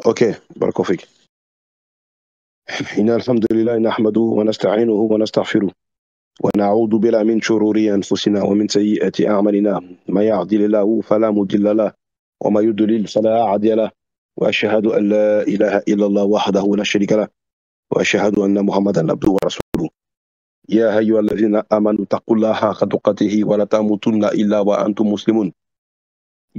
اوكي، بارك الله فيك. إن الحمد لله نحمده ونستعينه ونستغفره ونعوذ بالله من شرور أنفسنا ومن سيئات أعمالنا. ما يهدي الله فلا مضل له وما يضلل فلا هادي له، وأشهد أن لا إله إلا الله وحده لا شريك له، وأشهد أن محمدا عبده ورسوله. يا أيها الذين آمنوا اتقوا الله حق تقاته ولا تموتن إلا وأنتم مسلمون.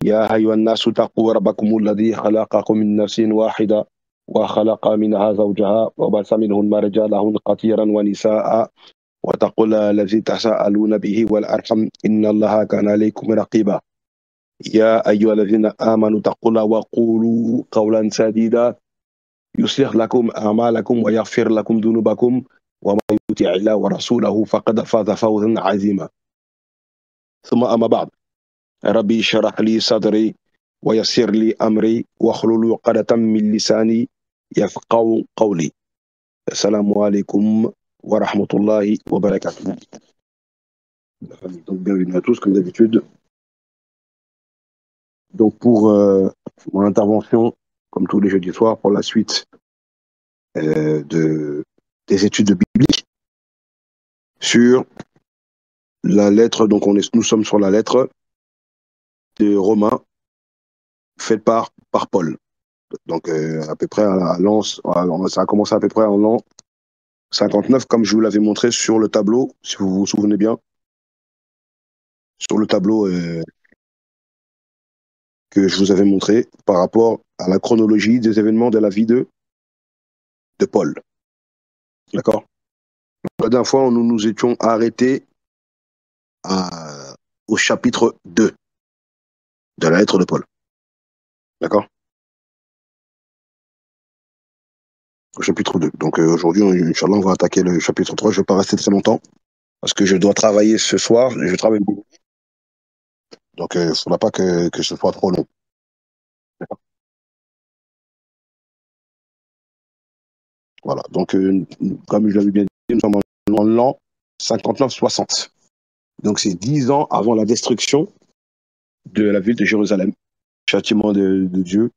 يا أيها الناس اتقوا ربكم الذي خلقكم من نفس واحدة وخلق منها زوجها وبث منهما رجالا كثيرا ونساء، واتقوا الله الذي تساءلون به والأرحم إن الله كان عليكم رقيبا. يا أيها الذين آمنوا اتقوا الله وقولوا قولا سديدا يصلح لكم أعمالكم ويغفر لكم ذنوبكم، ومن يطع الله ورسوله فقد فاز فوزا عظيما. ثم أما بعد، ربي اشرح لي صدري ويسر لي أمري واحلل عقدة من لساني يفقهوا قولي. السلام عليكم ورحمة الله وبركاته. Donc bienvenue à tous comme d'habitude. Donc pour mon intervention, comme tous les jeudis soirs, pour la suite des études bibliques sur la lettre, donc nous sommes sur la lettre de Romains faite par Paul. Donc à peu près à l'an, ça a commencé à peu près en l'an 59, comme je vous l'avais montré sur le tableau, si vous vous souvenez bien, sur le tableau que je vous avais montré par rapport à la chronologie des événements de la vie de Paul. D'accord? La dernière fois, nous nous étions arrêtés au chapitre 2 de la lettre de Paul. D'accord? Au chapitre 2. Donc aujourd'hui, Inch'Allah, on va attaquer le chapitre 3. Je ne vais pas rester très longtemps parce que je dois travailler ce soir. Je travaille beaucoup. Donc il ne faudra pas que ce soit trop long. Voilà. Donc, comme je l'avais bien dit, nous sommes en l'an 59-60. Donc, c'est 10 ans avant la destruction de la ville de Jérusalem. Châtiment de Dieu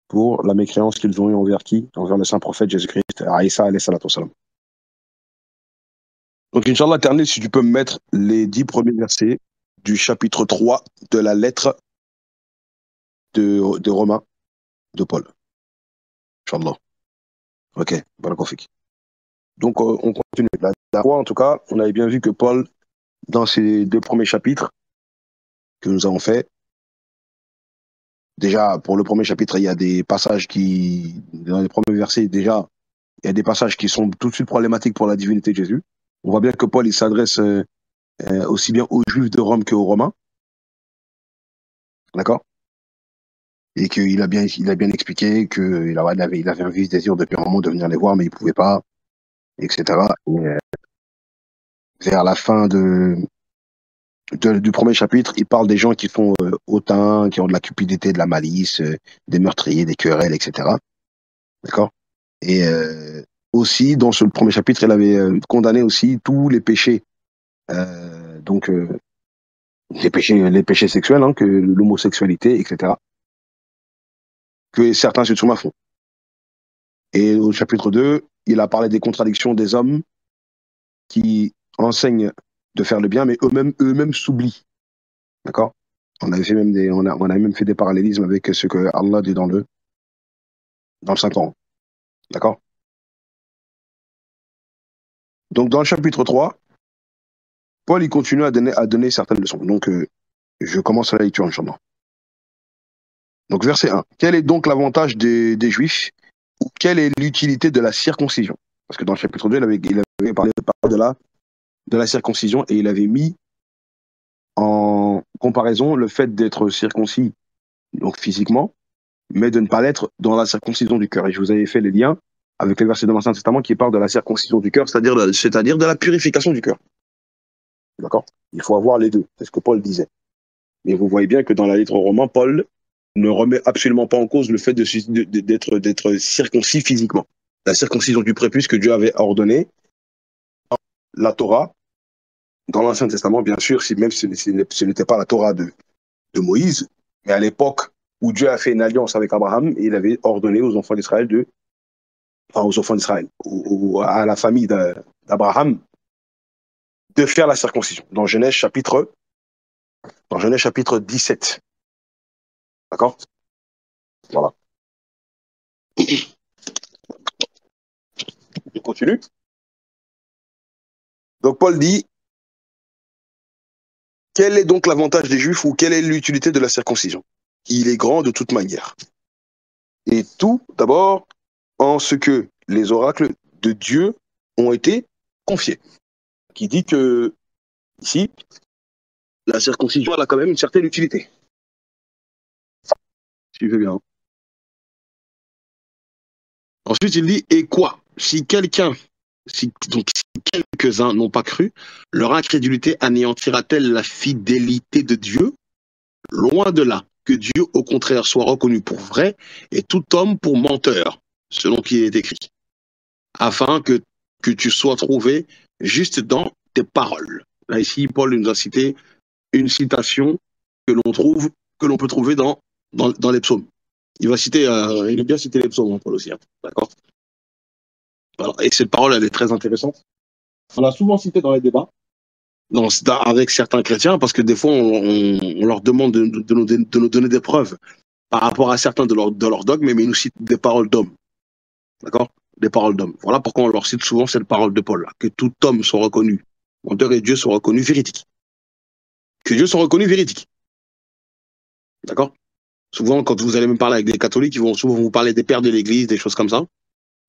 pour la mécréance qu'ils ont eue envers qui? Envers le saint prophète Jésus-Christ, Aïssa alayhi salatu wassalam. Donc, Inch'Allah, Éternel, si tu peux me mettre les 10 premiers versets du chapitre 3 de la lettre de Romains de Paul. Inch'Allah. Ok, barakofik. Donc, on continue. La fois, en tout cas, on avait bien vu que Paul, dans ces 2 premiers chapitres que nous avons faits, déjà, pour le premier chapitre, il y a des passages dans les premiers versets, déjà, il y a des passages qui sont tout de suite problématiques pour la divinité de Jésus. On voit bien que Paul, il s'adresse aussi bien aux Juifs de Rome qu'aux Romains. D'accord? Et qu'il a bien expliqué qu'il avait un vif désir depuis un moment de venir les voir, mais il ne pouvait pas, etc. Et, vers la fin du premier chapitre, il parle des gens qui sont hautains, qui ont de la cupidité, de la malice, des meurtriers, des querelles, etc. D'accord? Et aussi, dans ce premier chapitre, il avait condamné aussi tous les péchés, donc les péchés sexuels, hein, que l'homosexualité, etc., que certains musulmans font. Et au chapitre 2, il a parlé des contradictions des hommes qui enseignent de faire le bien, mais eux-mêmes s'oublient. D'accord? On avait même fait des parallélismes avec ce que Allah dit dans le Saint-Coran. D'accord? Donc, dans le chapitre 3, Paul, il continue à donner certaines leçons. Donc, je commence la lecture, Inch'Allah. Donc, verset 1. Quel est donc l'avantage des Juifs, ou quelle est l'utilité de la circoncision? Parce que dans le chapitre 2, il avait parlé de la circoncision, et il avait mis en comparaison le fait d'être circoncis, donc physiquement, mais de ne pas l'être dans la circoncision du cœur. Et je vous avais fait les liens avec les versets de l'Ancien Testament qui parlent de la circoncision du cœur, c'est-à-dire de la purification du cœur. D'accord? Il faut avoir les deux, c'est ce que Paul disait. Mais vous voyez bien que dans la lettre aux Romains, Paul ne remet absolument pas en cause le fait d'être circoncis physiquement. La circoncision du prépuce que Dieu avait ordonnée, la Torah, dans l'Ancien Testament, bien sûr, même si ce n'était pas la Torah de Moïse, mais à l'époque où Dieu a fait une alliance avec Abraham et il avait ordonné aux enfants d'Israël à la famille d'Abraham, de faire la circoncision. Dans Genèse chapitre 17. D'accord? Voilà. Je continue. Donc Paul dit, quel est donc l'avantage des Juifs ou quelle est l'utilité de la circoncision? Il est grand de toute manière. Et tout, d'abord, en ce que les oracles de Dieu ont été confiés. Qui dit que, ici, la circoncision, elle a quand même une certaine utilité. Suivez bien. Ensuite, il dit, et quoi? Si quelques-uns n'ont pas cru, leur incrédulité anéantira-t-elle la fidélité de Dieu? Loin de là, que Dieu, au contraire, soit reconnu pour vrai et tout homme pour menteur, selon qui il est écrit, afin que tu sois trouvé juste dans tes paroles. Là, ici, Paul nous a cité une citation que l'on peut trouver dans les psaumes. Il aime bien citer les psaumes, Paul aussi, hein, d'accord? Alors, et cette parole, elle est très intéressante. On l'a souvent citée dans les débats, avec certains chrétiens, parce que des fois, on leur demande de nous donner des preuves par rapport à certains de leurs dogmes, mais ils nous citent des paroles d'hommes. D'accord? Des paroles d'hommes. Voilà pourquoi on leur cite souvent cette parole de Paul, là, que tout homme soit reconnu menteur et Dieu soit reconnu véridique. Que Dieu soit reconnu véridique. D'accord? Souvent, quand vous allez me parler avec des catholiques, ils vont souvent vous parler des pères de l'Église, des choses comme ça.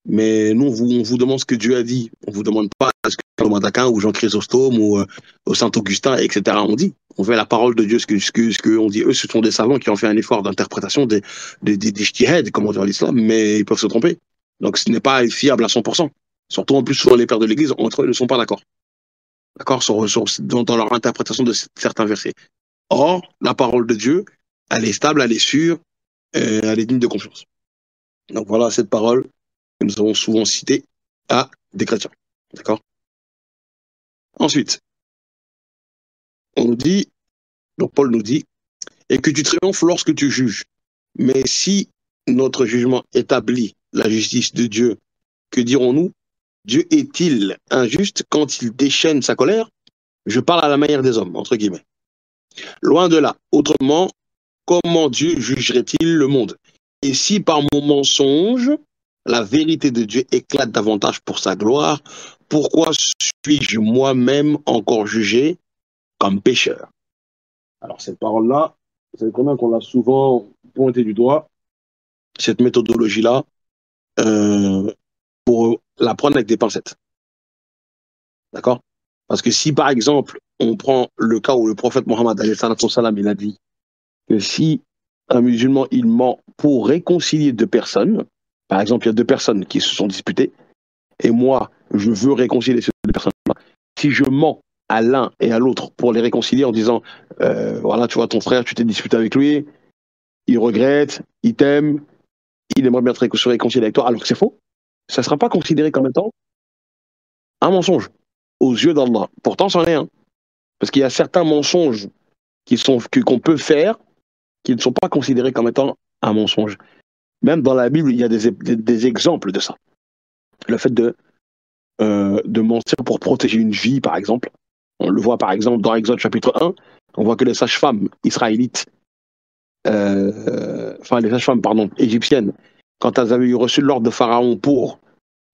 Mais nous, on vous demande ce que Dieu a dit. On vous demande pas ce que Thomas d'Aquin ou Jean Chrysostome ou Saint-Augustin, etc. ont dit. On fait la parole de Dieu, ce que on dit. Eux, ce sont des savants qui ont fait un effort d'interprétation des ijtihad, comme on dit en islam, mais ils peuvent se tromper. Donc, ce n'est pas fiable à 100%. Surtout, en plus, souvent, les pères de l'Église, entre eux, ne sont pas d'accord. D'accord? Dans leur interprétation de certains versets. Or, la parole de Dieu, elle est stable, elle est sûre, elle est digne de confiance. Donc, voilà cette parole que nous avons souvent citée à des chrétiens. D'accord? Ensuite, donc Paul nous dit, et que tu triomphes lorsque tu juges. Mais si notre jugement établit la justice de Dieu, que dirons-nous? Dieu est-il injuste quand il déchaîne sa colère? Je parle à la manière des hommes, entre guillemets. Loin de là. Autrement, comment Dieu jugerait-il le monde? Et si par mon mensonge, la vérité de Dieu éclate davantage pour sa gloire, pourquoi suis-je moi-même encore jugé comme pécheur? Alors cette parole-là, c'est quand même qu'on l'a souvent pointé du doigt, cette méthodologie-là, pour la prendre avec des pincettes. D'accord? Parce que si par exemple, on prend le cas où le prophète Mohammed, il a dit que si un musulman, il ment pour réconcilier deux personnes, par exemple, il y a deux personnes qui se sont disputées, et moi, je veux réconcilier ces deux personnes-là, si je mens à l'un et à l'autre pour les réconcilier en disant, voilà, tu vois, ton frère, tu t'es disputé avec lui, il regrette, il t'aime, il aimerait bien se réconcilier avec toi, alors que c'est faux, ça ne sera pas considéré comme étant un mensonge aux yeux d'Allah. Pourtant, c'en est un. Parce qu'il y a certains mensonges qu'on peut faire qui ne sont pas considérés comme étant un mensonge. Même dans la Bible, il y a des exemples de ça. Le fait de mentir pour protéger une vie, par exemple. On le voit, par exemple, dans Exode chapitre 1, on voit que les sages-femmes israélites, les sages-femmes, pardon, égyptiennes, quand elles avaient reçu l'ordre de Pharaon pour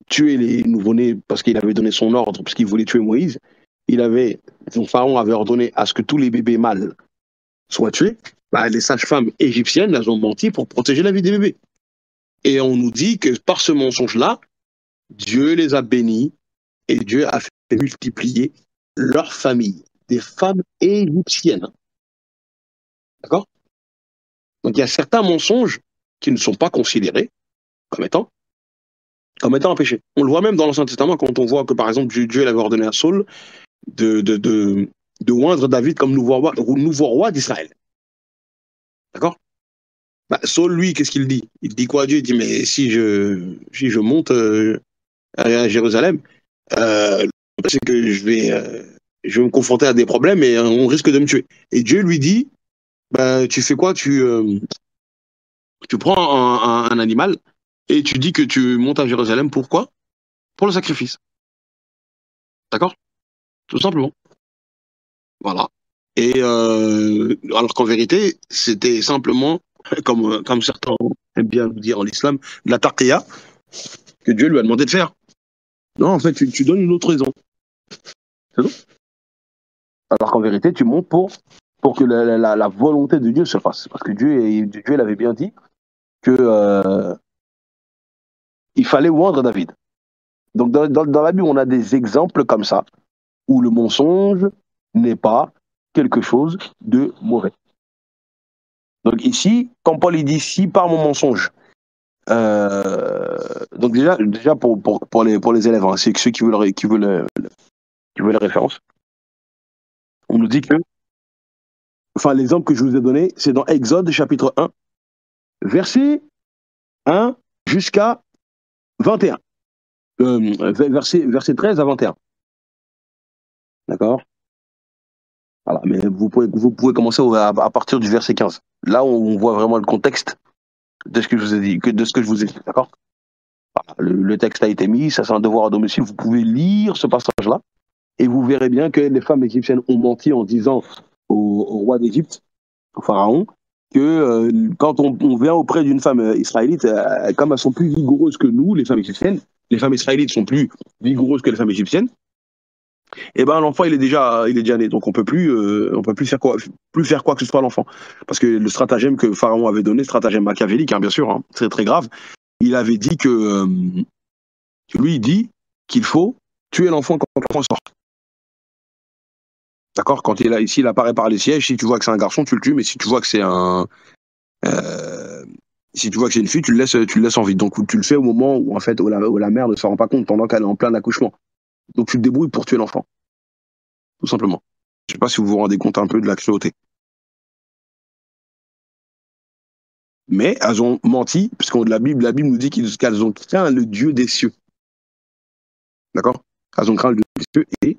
tuer les nouveau-nés, parce qu'il avait donné son ordre, parce qu'il voulait tuer Moïse, Pharaon avait ordonné à ce que tous les bébés mâles soient tués. Les sages-femmes égyptiennes, elles ont menti pour protéger la vie des bébés. Et on nous dit que par ce mensonge-là, Dieu les a bénis et Dieu a fait multiplier leur famille, des femmes égyptiennes. D'accord? Donc il y a certains mensonges qui ne sont pas considérés comme étant un péché. On le voit même dans l'Ancien Testament quand on voit que par exemple Dieu avait ordonné à Saul de oindre David comme nouveau roi d'Israël. D'accord? Saul, lui, qu'est-ce qu'il dit? Il dit quoi à Dieu? Il dit, mais si je monte à Jérusalem, c'est que je vais me confronter à des problèmes et on risque de me tuer. Et Dieu lui dit, tu fais quoi? Tu prends un animal et tu dis que tu montes à Jérusalem. Pourquoi? Pour le sacrifice. D'accord? Tout simplement. Voilà. Et alors qu'en vérité, c'était simplement, comme certains aiment bien nous dire en islam, de la taqiyya que Dieu lui a demandé de faire. Non, en fait, tu donnes une autre raison. C'est tout. Alors qu'en vérité, tu montes pour que la volonté de Dieu se fasse. Parce que Dieu il avait bien dit que il fallait oindre David. Donc dans la Bible, on a des exemples comme ça, où le mensonge n'est pas quelque chose de mauvais. Donc ici, quand Paul il dit si par mon mensonge, donc déjà pour les élèves, hein, c'est ceux qui veulent la référence, on nous dit que, enfin l'exemple que je vous ai donné, c'est dans Exode chapitre 1, verset 1 jusqu'à 21. Verset 13 à 21. D'accord? Voilà, mais vous pouvez commencer à partir du verset 15. Là, on voit vraiment le contexte de ce que je vous ai dit, de ce que je vous ai dit. D'accord? Voilà, le texte a été mis, ça c'est un devoir à domicile. Vous pouvez lire ce passage-là et vous verrez bien que les femmes égyptiennes ont menti en disant au roi d'Égypte, au pharaon, que quand on vient auprès d'une femme israélite, comme elles sont plus vigoureuses que nous, les femmes égyptiennes, les femmes israélites sont plus vigoureuses que les femmes égyptiennes, et ben l'enfant il est déjà né, donc on peut plus faire quoi que ce soit à l'enfant, parce que le stratagème que Pharaon avait donné, stratagème machiavélique, hein, bien sûr, hein, très très grave, il avait dit que lui il dit qu'il faut tuer l'enfant quand l'enfant sort. D'accord? Quand il apparaît par les sièges, si tu vois que c'est un garçon, tu le tues, mais si tu vois que c'est euh, si tu vois que c'est une fille, tu le laisses en vie. Donc tu le fais au moment où en fait où la mère ne se rend pas compte pendant qu'elle est en plein accouchement. Donc tu te débrouilles pour tuer l'enfant, tout simplement. Je sais pas si vous vous rendez compte un peu de la cruauté. Mais elles ont menti, puisque la Bible nous dit qu'elles ont craint le Dieu des cieux. D'accord? Elles ont craint le Dieu des cieux et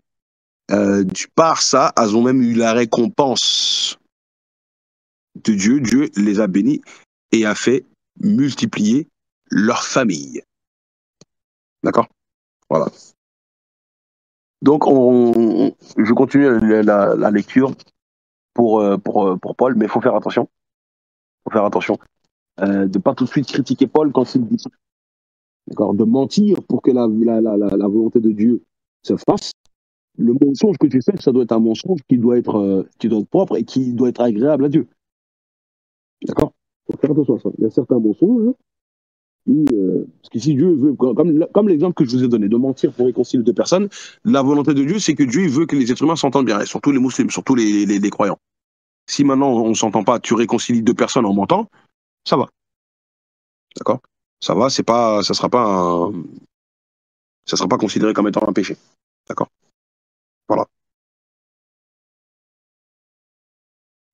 par ça, elles ont même eu la récompense de Dieu. Dieu les a bénis et a fait multiplier leur famille. D'accord? Voilà. Donc, je continue la lecture pour Paul, mais il faut faire attention. Faut faire attention. De ne pas tout de suite critiquer Paul quand il dit ça. D'accord? De mentir pour que la volonté de Dieu se fasse. Le mensonge que tu fais, ça doit être un mensonge qui doit être propre et qui doit être agréable à Dieu. D'accord? Faut faire attention à ça. Il y a certains mensonges parce que si Dieu veut, comme l'exemple que je vous ai donné, de mentir pour réconcilier deux personnes, la volonté de Dieu, c'est que Dieu veut que les êtres humains s'entendent bien, et surtout les musulmans, surtout les croyants. Si maintenant on ne s'entend pas, tu réconcilies deux personnes en mentant, ça va. D'accord? Ça va, ça sera pas considéré comme étant un péché. D'accord? Voilà.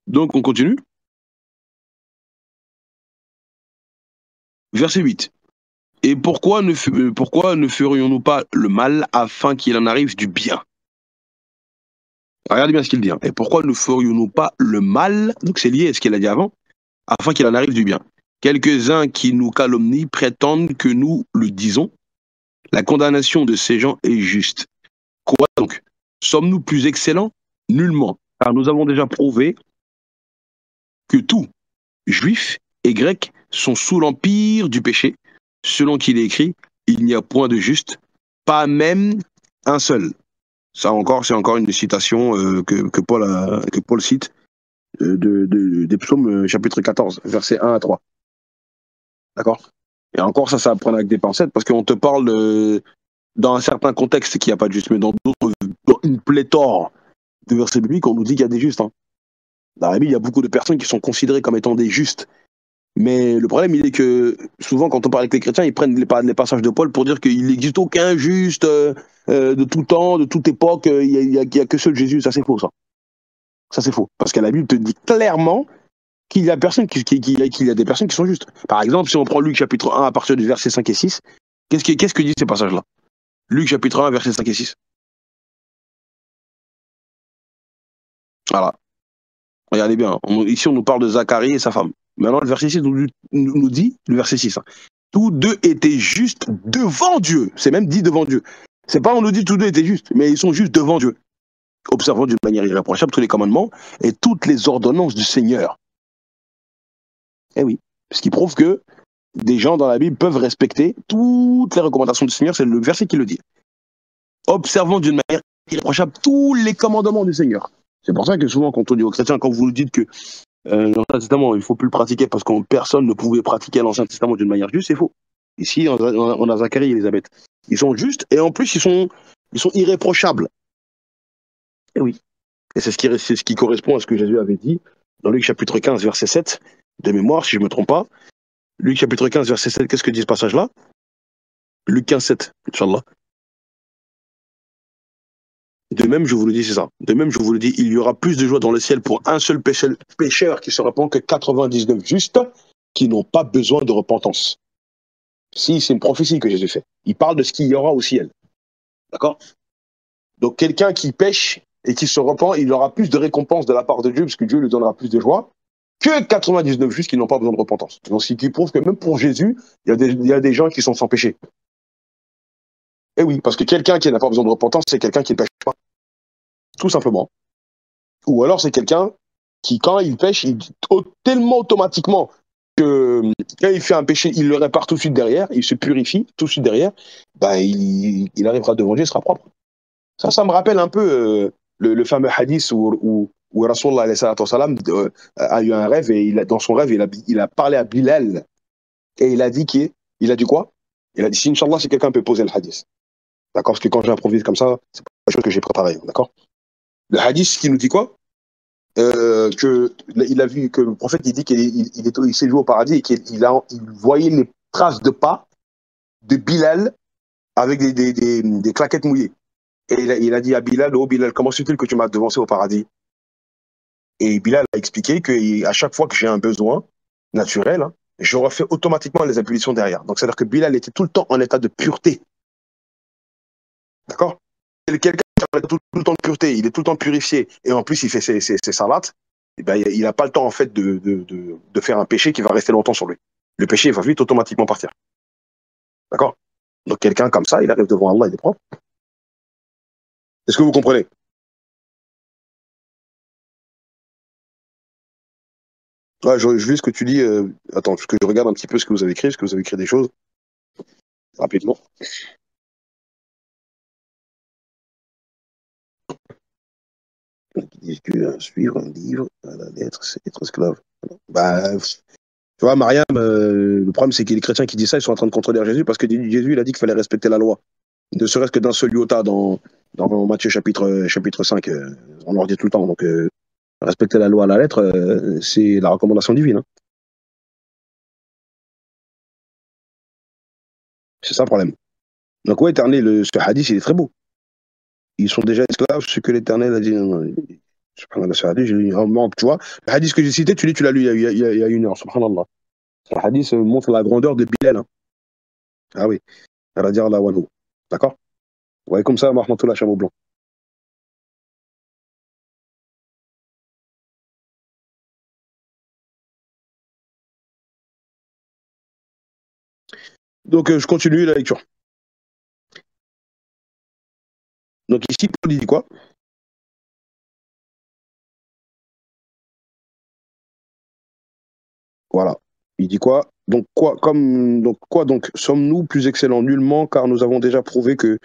Donc on continue. Verset 8. Et pourquoi ne ferions-nous pas le mal afin qu'il en arrive du bien? Regardez bien ce qu'il dit, hein. Et pourquoi ne ferions-nous pas le mal? Donc c'est lié à ce qu'il a dit avant, afin qu'il en arrive du bien. Quelques-uns qui nous calomnient prétendent que nous le disons. La condamnation de ces gens est juste. Quoi donc? Sommes-nous plus excellents? Nullement. Car nous avons déjà prouvé que tous, juifs et grecs, sont sous l'empire du péché. Selon qu'il est écrit, il n'y a point de juste, pas même un seul. Ça encore, c'est encore une citation que Paul cite des psaumes chapitre 14, versets 1 à 3. D'accord? Et encore, ça à prendre avec des pincettes parce qu'on te parle dans un certain contexte qu'il n'y a pas de juste, mais dans d'autres, dans une pléthore de versets bibliques, on nous dit qu'il y a des justes, hein. Dans la Bible, il y a beaucoup de personnes qui sont considérées comme étant des justes. Mais le problème, il est que souvent, quand on parle avec les chrétiens, ils prennent les passages de Paul pour dire qu'il n'existe aucun juste de tout temps, de toute époque, il y a que seul Jésus. Ça, c'est faux, ça. Ça, c'est faux. Parce que la Bible te dit clairement qu'il y a qu'il y a des personnes qui sont justes. Par exemple, si on prend Luc chapitre 1 à partir du verset 5 et 6, qu'est-ce que disent ces passages-là? Luc chapitre 1, verset 5 et 6. Voilà. Regardez bien. Ici, on nous parle de Zacharie et sa femme. Maintenant, le verset 6 nous dit, le verset 6, hein, tous deux étaient justes devant Dieu. C'est même dit devant Dieu. C'est pas on nous dit tous deux étaient justes, mais ils sont justes devant Dieu, observant d'une manière irréprochable tous les commandements et toutes les ordonnances du Seigneur. Eh oui, ce qui prouve que des gens dans la Bible peuvent respecter toutes les recommandations du Seigneur, c'est le verset qui le dit. Observant d'une manière irréprochable tous les commandements du Seigneur. C'est pour ça que souvent, quand on dit aux chrétiens, quand vous nous dites que l'Ancien Testament, il ne faut plus le pratiquer parce que personne ne pouvait pratiquer l'Ancien Testament d'une manière juste, c'est faux. Ici, on a Zacharie et Élisabeth. Ils sont justes et en plus, ils sont irréprochables. Et oui. Et c'est ce qui correspond à ce que Jésus avait dit dans Luc chapitre 15, verset 7, de mémoire, si je ne me trompe pas. Luc chapitre 15, verset 7, qu'est-ce que dit ce passage-là? Luc 15, 7, Inch'Allah. De même, je vous le dis, c'est ça. De même, je vous le dis, il y aura plus de joie dans le ciel pour un seul pécheur qui se repent que 99 justes qui n'ont pas besoin de repentance. Si, c'est une prophétie que Jésus fait. Il parle de ce qu'il y aura au ciel. D'accord? Donc, quelqu'un qui pêche et qui se repent, il aura plus de récompense de la part de Dieu, parce que Dieu lui donnera plus de joie, que 99 justes qui n'ont pas besoin de repentance. Donc, ce qui prouve que même pour Jésus, il y a des gens qui sont sans péché. Et oui, parce que quelqu'un qui n'a pas besoin de repentance, c'est quelqu'un qui ne pêche pas. Tout simplement. Ou alors c'est quelqu'un qui, quand il pêche, tellement automatiquement que quand il fait un péché, il le répare tout de suite derrière, il se purifie tout de suite derrière, ben il arrivera devant Dieu, il sera propre. Ça me rappelle un peu le fameux hadith où Rasulullah a eu un rêve et dans son rêve, il a parlé à Bilal et il a dit quoi? Il a dit, si Inch'Allah, si quelqu'un peut poser le hadith. D'accord? Parce que quand j'improvise comme ça, c'est pas quelque chose que j'ai préparé. D'accord? Le hadith qui nous dit quoi? Il a vu que le prophète il dit qu'il s'est joué au paradis et qu'il voyait les traces de pas de Bilal avec des claquettes mouillées. Et il a dit à Bilal, oh Bilal, comment se fait-il que tu m'as devancé au paradis? Et Bilal a expliqué qu'à chaque fois que j'ai un besoin naturel, hein, je refais automatiquement les ablutions derrière. Donc c'est-à-dire que Bilal était tout le temps en état de pureté. D'accord? Quelqu'un qui est tout le temps de pureté, il est tout le temps purifié, et en plus il fait ses salades, et ben, il n'a pas le temps en fait de faire un péché qui va rester longtemps sur lui. Le péché va vite automatiquement partir. D'accord? Donc quelqu'un comme ça, il arrive devant Allah, il est propre. Est-ce que vous comprenez? Ouais, je lis ce que tu dis. Attends, que je regarde un petit peu ce que vous avez écrit, des choses rapidement. Qui disent que suivre un livre à la lettre, c'est être esclave. Bah, tu vois, Mariam, le problème, c'est que les chrétiens qui disent ça, ils sont en train de contredire Jésus parce que Jésus, il a dit qu'il fallait respecter la loi. Ne serait-ce que d'un seul iota dans Matthieu chapitre 5. On leur dit tout le temps. Donc, respecter la loi à la lettre, c'est la recommandation divine. Hein. C'est ça le problème. Donc, ouais, Éternel, ce hadith, il est très beau. Ils sont déjà esclaves, ce que l'Éternel a dit. Subhanallah, ce hadith, tu vois, le hadith que j'ai cité, tu l'as lu il y a une heure, subhanallah. Le hadith montre la grandeur de Bilal. Hein. Ah oui, radiallahu anhu. D'accord? Ouais, comme ça, Mahmatullah Chameau Blanc. Donc, je continue la lecture. Donc, ici, Paul dit quoi? Voilà. Il dit quoi? Donc, sommes-nous plus excellents nullement, car nous avons déjà prouvé que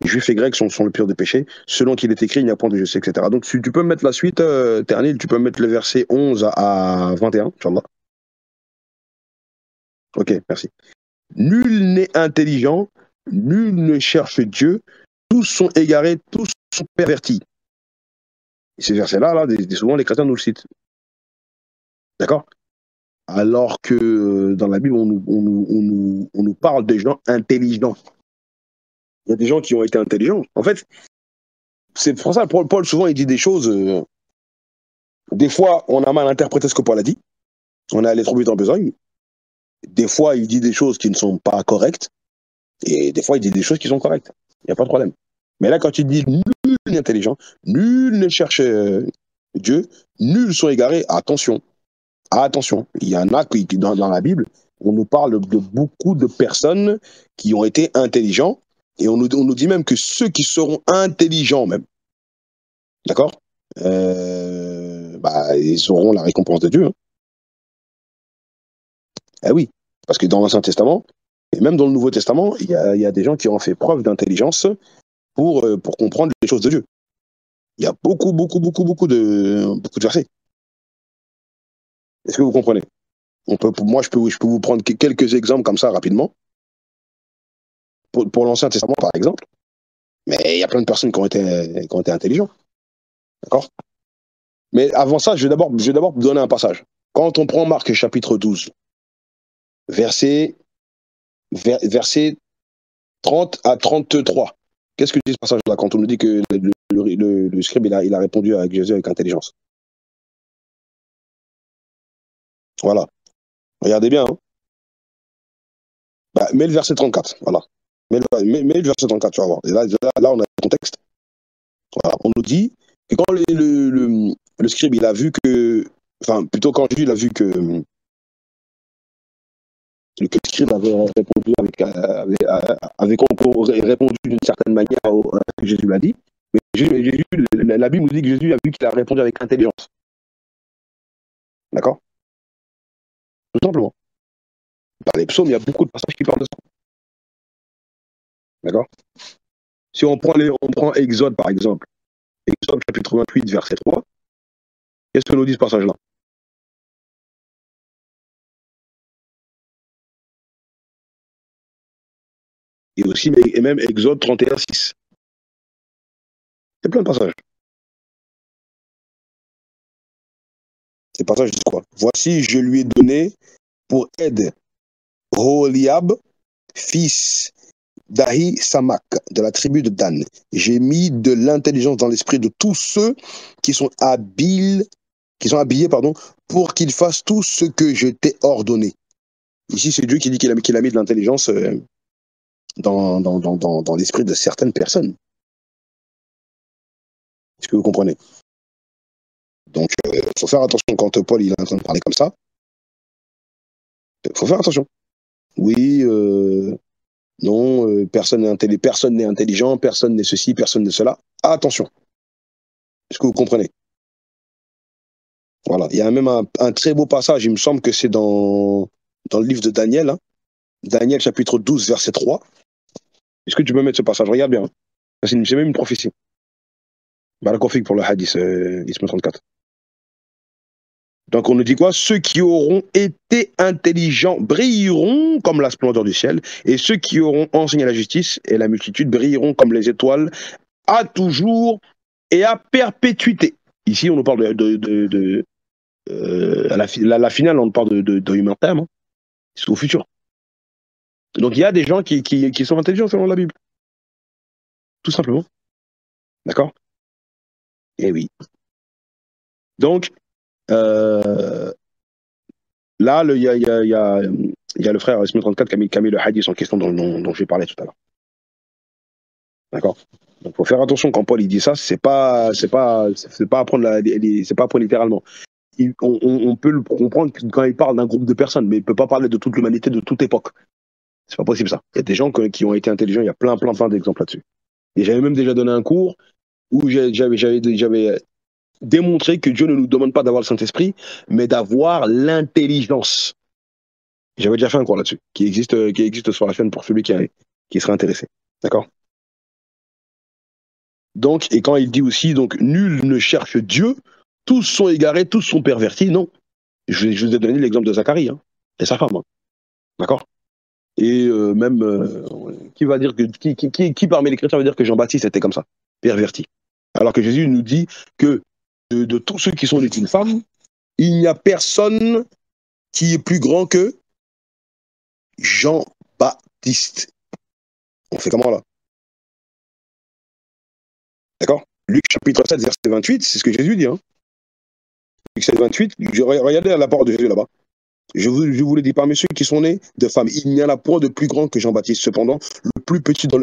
les Juifs et Grecs sont le pire des péchés, selon qu'il est écrit, il n'y a point de juste, etc. Donc, tu peux me mettre la suite, Ternil, tu peux me mettre le verset 11 à 21, Inch'Allah. Ok, merci. Nul n'est intelligent, nul ne cherche Dieu, tous sont égarés, tous sont pervertis. Et ces versets-là, souvent les chrétiens nous le citent. D'accord? Alors que dans la Bible, on nous parle des gens intelligents. Il y a des gens qui ont été intelligents. En fait, c'est pour ça que Paul, souvent, il dit des choses. Des fois, on a mal interprété ce que Paul a dit. On est allé trop vite en besogne. Des fois, il dit des choses qui ne sont pas correctes. Et des fois, il dit des choses qui sont correctes. Il n'y a pas de problème. Mais là, quand il dit nul n'est intelligent, nul ne cherche Dieu, nuls sont égarés, attention. Attention, il y en a qui dans la Bible, on nous parle de beaucoup de personnes qui ont été intelligents, et on nous dit même que ceux qui seront intelligents même, d'accord, ils auront la récompense de Dieu. Hein. Eh oui, parce que dans l'Ancien Testament, et même dans le Nouveau Testament, il y a des gens qui ont fait preuve d'intelligence pour comprendre les choses de Dieu. Il y a beaucoup de versets. Est-ce que vous comprenez? Moi, je peux vous prendre quelques exemples comme ça rapidement. Pour l'Ancien Testament, par exemple. Mais il y a plein de personnes qui ont été intelligents. D'accord? Mais avant ça, je vais d'abord vous donner un passage. Quand on prend Marc chapitre 12, verset 30 à 33, qu'est-ce que dit ce passage-là quand on nous dit que le scribe il a répondu avec Jésus avec intelligence? Voilà. Regardez bien. Hein. Mets le verset 34. Voilà. Mets le verset 34, tu vas voir. Et là, on a le contexte. Voilà. On nous dit que quand le scribe il a vu que, enfin, plutôt quand Jésus il a vu que le scribe avait répondu avait répondu d'une certaine manière à ce que Jésus lui a dit. Mais Jésus, la Bible nous dit que Jésus a vu qu'il a répondu avec intelligence. D'accord? Tout simplement. Dans les psaumes, il y a beaucoup de passages qui parlent de ça. D'accord? Si on prend Exode, par exemple, Exode chapitre 28, verset 3, qu'est-ce que nous dit ce passage-là? Et même Exode 31, 6. C'est plein de passages. Ces passages disent quoi? Voici, je lui ai donné pour aide Oholiab, fils d'Ahi Samak, de la tribu de Dan. J'ai mis de l'intelligence dans l'esprit de tous ceux qui sont habillés, pour qu'ils fassent tout ce que je t'ai ordonné. Ici, c'est Dieu qui dit qu'il a mis de l'intelligence dans l'esprit de certaines personnes. Est-ce que vous comprenez? Donc, il faut faire attention quand Paul il est en train de parler comme ça. Il faut faire attention. Oui, non, personne n'est intelligent, personne n'est ceci, personne n'est cela. Attention. Est-ce que vous comprenez? Voilà. Il y a même un très beau passage, il me semble que c'est dans le livre de Daniel, hein. Daniel chapitre 12, verset 3. Est-ce que tu peux mettre ce passage? Regarde bien. Hein. C'est même une prophétie. Barakofik pour le hadith, Ismaël 34. Donc on nous dit quoi? Ceux qui auront été intelligents brilleront comme la splendeur du ciel, et ceux qui auront enseigné la justice et la multitude brilleront comme les étoiles à toujours et à perpétuité. Ici, on nous parle à la finale, on parle de humain terme, hein. C'est au futur. Donc il y a des gens qui sont intelligents selon la Bible. Tout simplement. D'accord? Eh oui. Donc, là, il y a le frère SM34 qui a mis le hadith en question dont je vais parler tout à l'heure. D'accord? Donc, il faut faire attention quand Paul il dit ça, c'est pas à prendre c'est pas à prendre littéralement. On peut le comprendre quand il parle d'un groupe de personnes, mais il ne peut pas parler de toute l'humanité de toute époque. C'est pas possible ça. Il y a des gens qui ont été intelligents, il y a plein d'exemples là-dessus. Et j'avais même déjà donné un cours où j'avais démontré que Dieu ne nous demande pas d'avoir le Saint-Esprit, mais d'avoir l'intelligence. J'avais déjà fait un cours là-dessus, qui existe sur la chaîne pour celui qui serait intéressé. D'accord? Donc, et quand il dit aussi, donc, nul ne cherche Dieu, tous sont égarés, tous sont pervertis, non. Je vous ai donné l'exemple de Zacharie, hein, et sa femme. Hein. D'accord? Et même, qui va dire qui parmi les chrétiens va dire que Jean-Baptiste était comme ça, perverti? Alors que Jésus nous dit que de tous ceux qui sont nés d'une femme, il n'y a personne qui est plus grand que Jean-Baptiste. On fait comment là? D'accord? Luc chapitre 7, verset 28, c'est ce que Jésus dit. Hein? Luc 7, 28, regardez la parole de Jésus là-bas. Je vous le dis, parmi ceux qui sont nés de femmes, il n'y en a point de plus grand que Jean-Baptiste. Cependant, le plus petit dans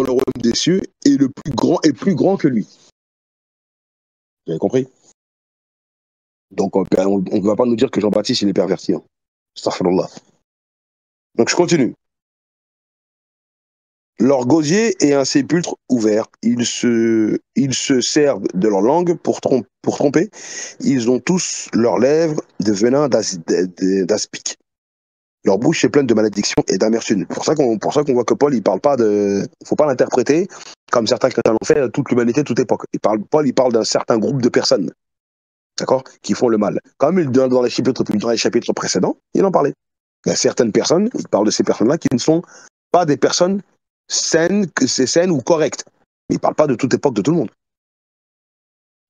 le royaume des cieux et le plus grand est plus grand que lui. Vous avez compris? Donc on ne va pas nous dire que Jean-Baptiste il est perverti. Hein. Astaghfirullah. Donc je continue. Leur gosier est un sépulcre ouvert. Ils se servent de leur langue pour tromper. Ils ont tous leurs lèvres de venin d'aspic. Leur bouche est pleine de malédiction et d'amertume. Pour ça qu'on voit que Paul, il parle pas de... Il faut pas l'interpréter comme certains chrétiens l'ont fait, toute l'humanité, toute époque. Paul, il parle d'un certain groupe de personnes, d'accord, qui font le mal. Comme dans les chapitres précédents, il en parlait. Il y a certaines personnes, il parle de ces personnes-là, qui ne sont pas des personnes saines ou correctes. Il ne parle pas de toute époque, de tout le monde.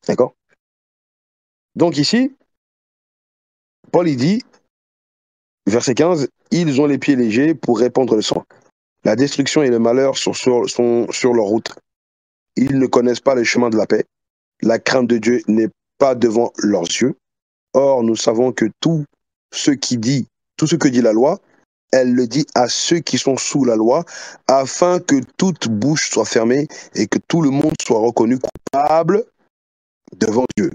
D'accord? Donc ici, Paul, il dit, verset 15, « Ils ont les pieds légers pour répandre le sang. La destruction et le malheur sont sur leur route. Ils ne connaissent pas le chemin de la paix. La crainte de Dieu n'est pas devant leurs yeux. Or, nous savons que tout ce que dit la loi, elle le dit à ceux qui sont sous la loi, afin que toute bouche soit fermée et que tout le monde soit reconnu coupable devant Dieu.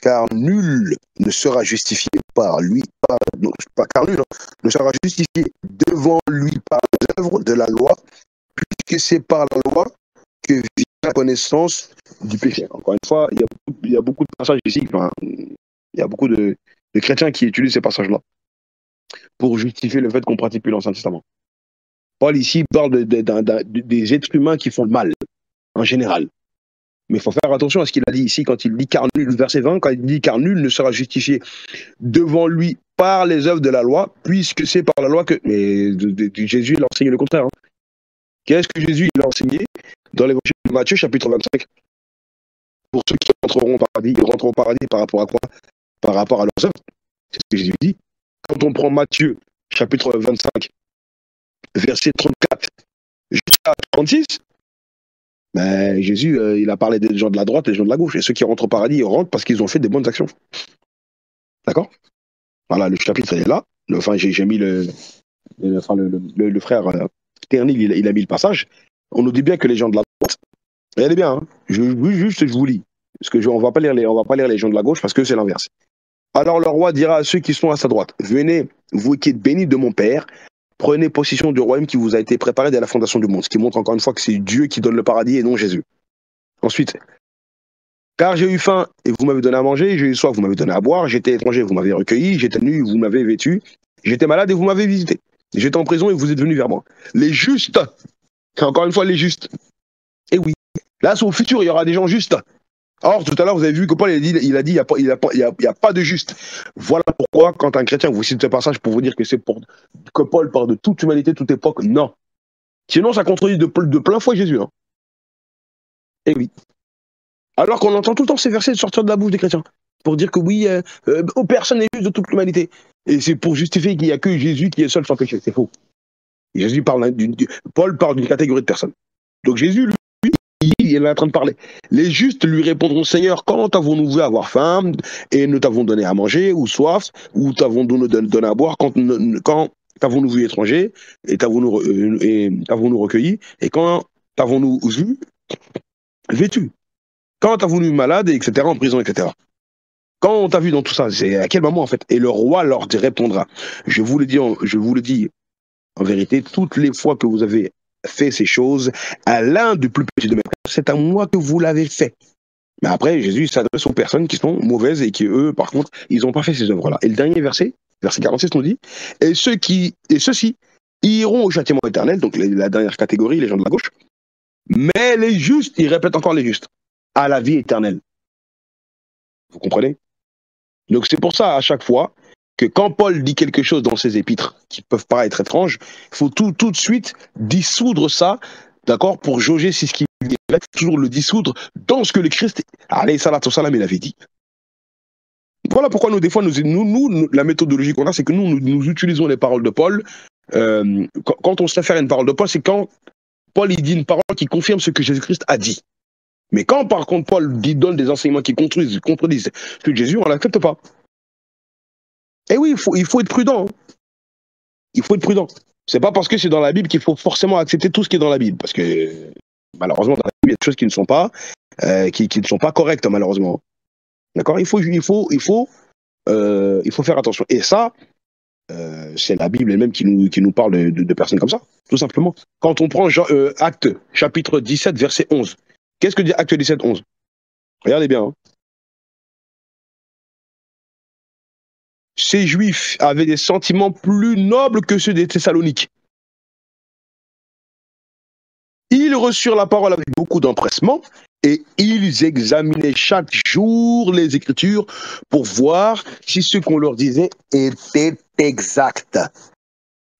Car nul ne sera justifié par lui, car nul ne sera justifié devant lui par les œuvres de la loi, puisque c'est par la loi que vient la connaissance du péché. Encore une fois, il y a beaucoup de passages ici, enfin, il y a beaucoup de chrétiens qui utilisent ces passages-là pour justifier le fait qu'on pratique plus l'Ancien Testament. Paul ici parle des êtres humains qui font le mal, en général. Mais il faut faire attention à ce qu'il a dit ici quand il dit car nul, verset 20, quand il dit car nul ne sera justifié devant lui par les œuvres de la loi, puisque c'est par la loi que... Mais Jésus il a enseigné le contraire. Hein. Qu'est-ce que Jésus il a enseigné dans l'évangile de Matthieu, chapitre 25? Pour ceux qui rentreront au paradis, ils rentreront au paradis par rapport à quoi? Par rapport à leurs œuvres. C'est ce que Jésus dit. Quand on prend Matthieu, chapitre 25, verset 34 jusqu'à 36, ben, Jésus, il a parlé des gens de la droite et des gens de la gauche. Et ceux qui rentrent au paradis, ils rentrent parce qu'ils ont fait des bonnes actions. D'accord? Voilà, le chapitre est là. Enfin, j'ai mis le frère Ternil, il a mis le passage. On nous dit bien que les gens de la droite, regardez bien, hein, je vous lis. Parce que on va pas lire les gens de la gauche parce que c'est l'inverse. Alors le roi dira à ceux qui sont à sa droite, venez, vous qui êtes bénis de mon Père, prenez possession du royaume qui vous a été préparé dès la fondation du monde. Ce qui montre encore une fois que c'est Dieu qui donne le paradis et non Jésus. Ensuite, car j'ai eu faim et vous m'avez donné à manger, j'ai eu soif, vous m'avez donné à boire, j'étais étranger, vous m'avez recueilli, j'étais nu, vous m'avez vêtu, j'étais malade et vous m'avez visité. J'étais en prison et vous êtes venus vers moi. Les justes, encore une fois les justes. Et oui, là c'est au futur, il y aura des gens justes. Or, tout à l'heure, vous avez vu que Paul il a dit il n'y a pas de juste. Voilà pourquoi, quand un chrétien vous cite ce passage pour vous dire que c'est pour que Paul parle de toute humanité, toute époque, non. Sinon, ça contredit de plein fouet Jésus. Hein. Et oui. Alors qu'on entend tout le temps ces versets sortir de la bouche des chrétiens pour dire que oui, personne n'est juste de toute l'humanité. Et c'est pour justifier qu'il n'y a que Jésus qui est seul sans péché. C'est faux. Et Paul parle d'une catégorie de personnes. Donc Jésus, lui, il est en train de parler. Les justes lui répondront, Seigneur, quand avons-nous vu avoir faim et nous t'avons donné à manger, ou soif, ou t'avons donné à boire, quand t'avons-nous vu étranger et t'avons-nous recueilli, et quand t'avons-nous vu vêtu, quand t'avons-nous malade, etc., en prison, etc. Quand on t'a vu dans tout ça, c'est à quel moment en fait? Et le roi leur répondra, je vous le dis en vérité, toutes les fois que vous avez fait ces choses à l'un du plus petit de mes frères, c'est à moi que vous l'avez fait. Mais après, Jésus s'adresse aux personnes qui sont mauvaises et qui, eux, par contre, ils n'ont pas fait ces œuvres-là. Et le dernier verset, verset 46, nous dit, et ceux-ci iront au châtiment éternel, donc la dernière catégorie, les gens de la gauche, mais les justes, il répète encore les justes, à la vie éternelle. Vous comprenez? Donc c'est pour ça, à chaque fois, que quand Paul dit quelque chose dans ses épîtres qui peuvent paraître étranges, il faut tout de suite dissoudre ça, d'accord, pour jauger si ce qui est toujours le dissoudre dans ce que le Christ, alayhi salatu salam, il avait dit. Voilà pourquoi nous, des fois, nous la méthodologie qu'on a, c'est que nous utilisons les paroles de Paul. Quand on se réfère à une parole de Paul, c'est quand Paul il dit une parole qui confirme ce que Jésus-Christ a dit. Mais quand, par contre, Paul donne des enseignements qui contredisent ce que Jésus, on ne l'accepte pas. Et oui, il faut être prudent. Hein. Il faut être prudent. C'est pas parce que c'est dans la Bible qu'il faut forcément accepter tout ce qui est dans la Bible. Parce que, malheureusement, dans la Bible, il y a des choses qui ne sont pas correctes, malheureusement. D'accord? Il faut faire attention. Et ça, c'est la Bible elle-même qui nous parle de personnes comme ça, tout simplement. Quand on prend Actes, chapitre 17, verset 11. Qu'est-ce que dit Acte 17, 11? Regardez bien. Hein. Ces Juifs avaient des sentiments plus nobles que ceux des Thessaloniques. Ils reçurent la parole avec beaucoup d'empressement et ils examinaient chaque jour les Écritures pour voir si ce qu'on leur disait était exact.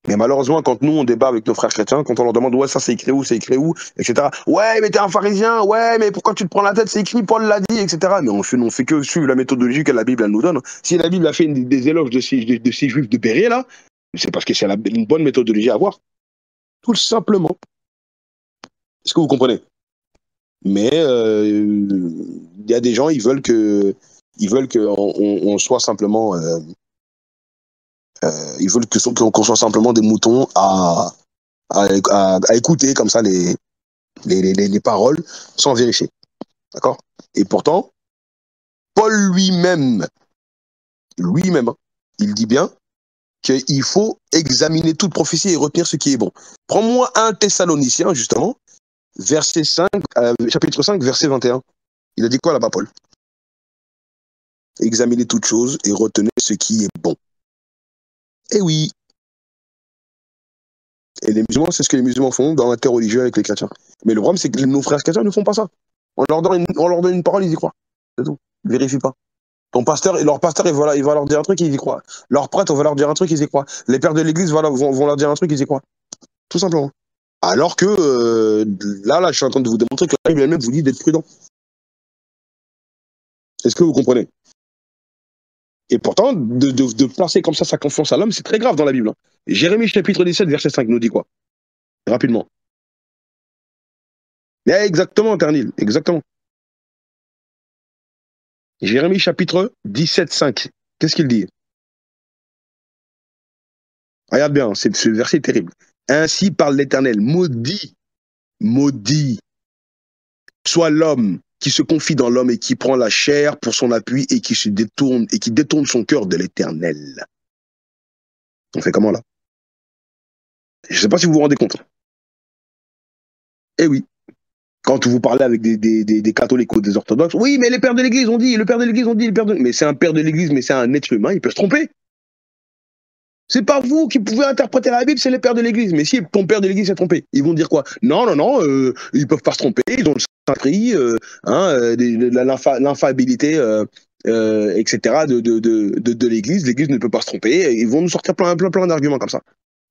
Mais malheureusement, quand nous, on débat avec nos frères chrétiens, quand on leur demande, ouais, ça c'est écrit où, etc. Ouais, mais t'es un pharisien, ouais, mais pourquoi tu te prends la tête, c'est écrit, Paul l'a dit, etc. Mais on fait que suivre la méthodologie que la Bible elle nous donne. Si la Bible a fait des éloges de ces juifs de Béryl, là, c'est parce que c'est une bonne méthodologie à avoir. Tout simplement. Est-ce que vous comprenez? Mais il y a des gens, ils veulent qu'on soit simplement, ils veulent qu'on soit simplement des moutons à écouter comme ça les paroles sans vérifier. D'accord? Et pourtant, Paul lui-même, hein, il dit bien qu'il faut examiner toute prophétie et retenir ce qui est bon. Prends-moi un Thessalonicien, justement, verset 5, chapitre 5, verset 21. Il a dit quoi là-bas, Paul? Examinez toutes choses et retenez ce qui est bon. Eh oui. Et les musulmans, c'est ce que les musulmans font dans l'interreligieux avec les chrétiens. Mais le problème, c'est que nos frères chrétiens ne font pas ça. On leur donne une parole, ils y croient. C'est tout. Ils vérifient pas. Leur pasteur, il va leur dire un truc, ils y croient. Leur prêtre, on va leur dire un truc, ils y croient. Les pères de l'église vont leur dire un truc, ils y croient. Tout simplement. Alors que là, je suis en train de vous démontrer que la Bible elle-même vous dit d'être prudent. Est-ce que vous comprenez? Et pourtant, de placer comme ça sa confiance à l'homme, c'est très grave dans la Bible. Hein. Jérémie chapitre 17, verset 5 nous dit quoi? Rapidement. Exactement, Ternil, exactement. Jérémie chapitre 17, 5. Qu'est-ce qu'il dit? Regarde bien, ce verset est terrible. Ainsi parle l'Éternel, maudit soit l'homme qui se confie dans l'homme et qui prend la chair pour son appui et qui détourne son cœur de l'Éternel. On fait comment là? Je ne sais pas si vous vous rendez compte. Eh oui. Quand vous parlez avec des catholiques ou des orthodoxes, oui, mais les pères de l'Église ont dit, mais c'est un père de l'Église, mais c'est un être humain, il peut se tromper. C'est pas vous qui pouvez interpréter la Bible, c'est les pères de l'Église. Mais si ton père de l'Église s'est trompé, ils vont dire quoi? Non, ils peuvent pas se tromper, ils ont le Saint-Esprit, l'infaillibilité, etc. de l'Église. L'Église ne peut pas se tromper. Ils vont nous sortir plein d'arguments comme ça.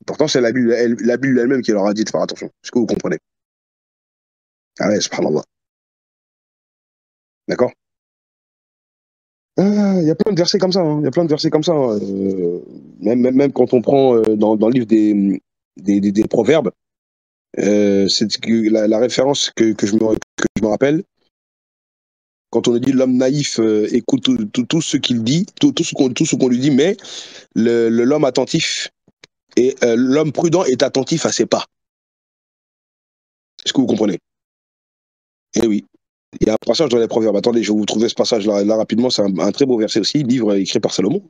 Pourtant, c'est la Bible elle-même qui leur a dit de faire attention. Est-ce que vous comprenez? Ah ouais, subhanallah. D'accord? Il y a plein de versets comme ça. Hein. Il y a plein de versets comme ça. Hein. Même quand on prend dans le livre des Proverbes, c'est la référence que je me rappelle, quand on dit l'homme naïf écoute tout ce qu'il dit, tout ce qu'on lui dit, mais l'homme attentif et l'homme prudent est attentif à ses pas. Est-ce que vous comprenez? Eh oui. Il y a un passage dans les Proverbes. Attendez, je vais vous trouver ce passage-là rapidement. C'est un très beau verset aussi, livre écrit par Salomon.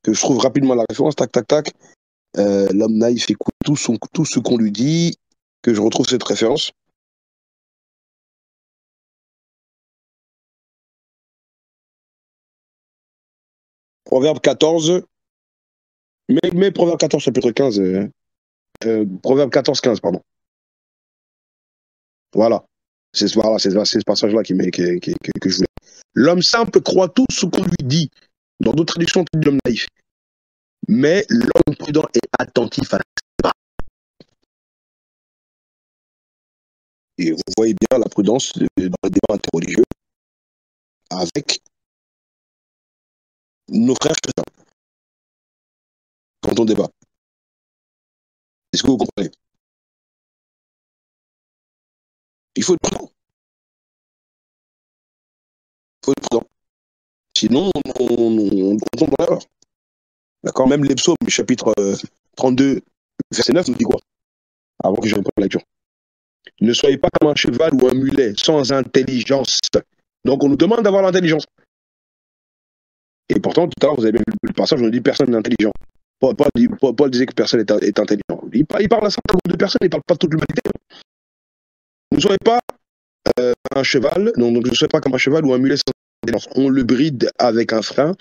Que je trouve rapidement la référence, tac, tac, tac. L'homme naïf écoute tout ce qu'on lui dit, que je retrouve cette référence. Proverbe 14, mais Proverbe 14, chapitre 15, Proverbe 14, 15, pardon. Voilà. C'est ce passage-là que je voulais. L'homme simple croit tout ce qu'on lui dit. Dans d'autres traductions, on dit l'homme naïf. Mais l'homme prudent est attentif à ça. Et vous voyez bien la prudence dans le débat interreligieux avec nos frères chrétiens quand on débat. Est-ce que vous comprenez? Il faut être prudent. Il faut être prudent. Sinon, on tombe dans l'erreur. D'accord? Même les psaumes, chapitre 32, verset 9, nous dit quoi? Avant que je reprenne la lecture. Ne soyez pas comme un cheval ou un mulet, sans intelligence. Donc on nous demande d'avoir l'intelligence. Et pourtant, tout à l'heure, vous avez bien vu le passage, on dit personne n'est intelligent. Paul disait que personne est intelligent. Il parle à un certain nombre de personnes, il ne parle pas de toute l'humanité. Ne soyez pas un cheval, donc ne soyez pas comme un cheval ou un mulet sans intelligence. On le bride avec un frein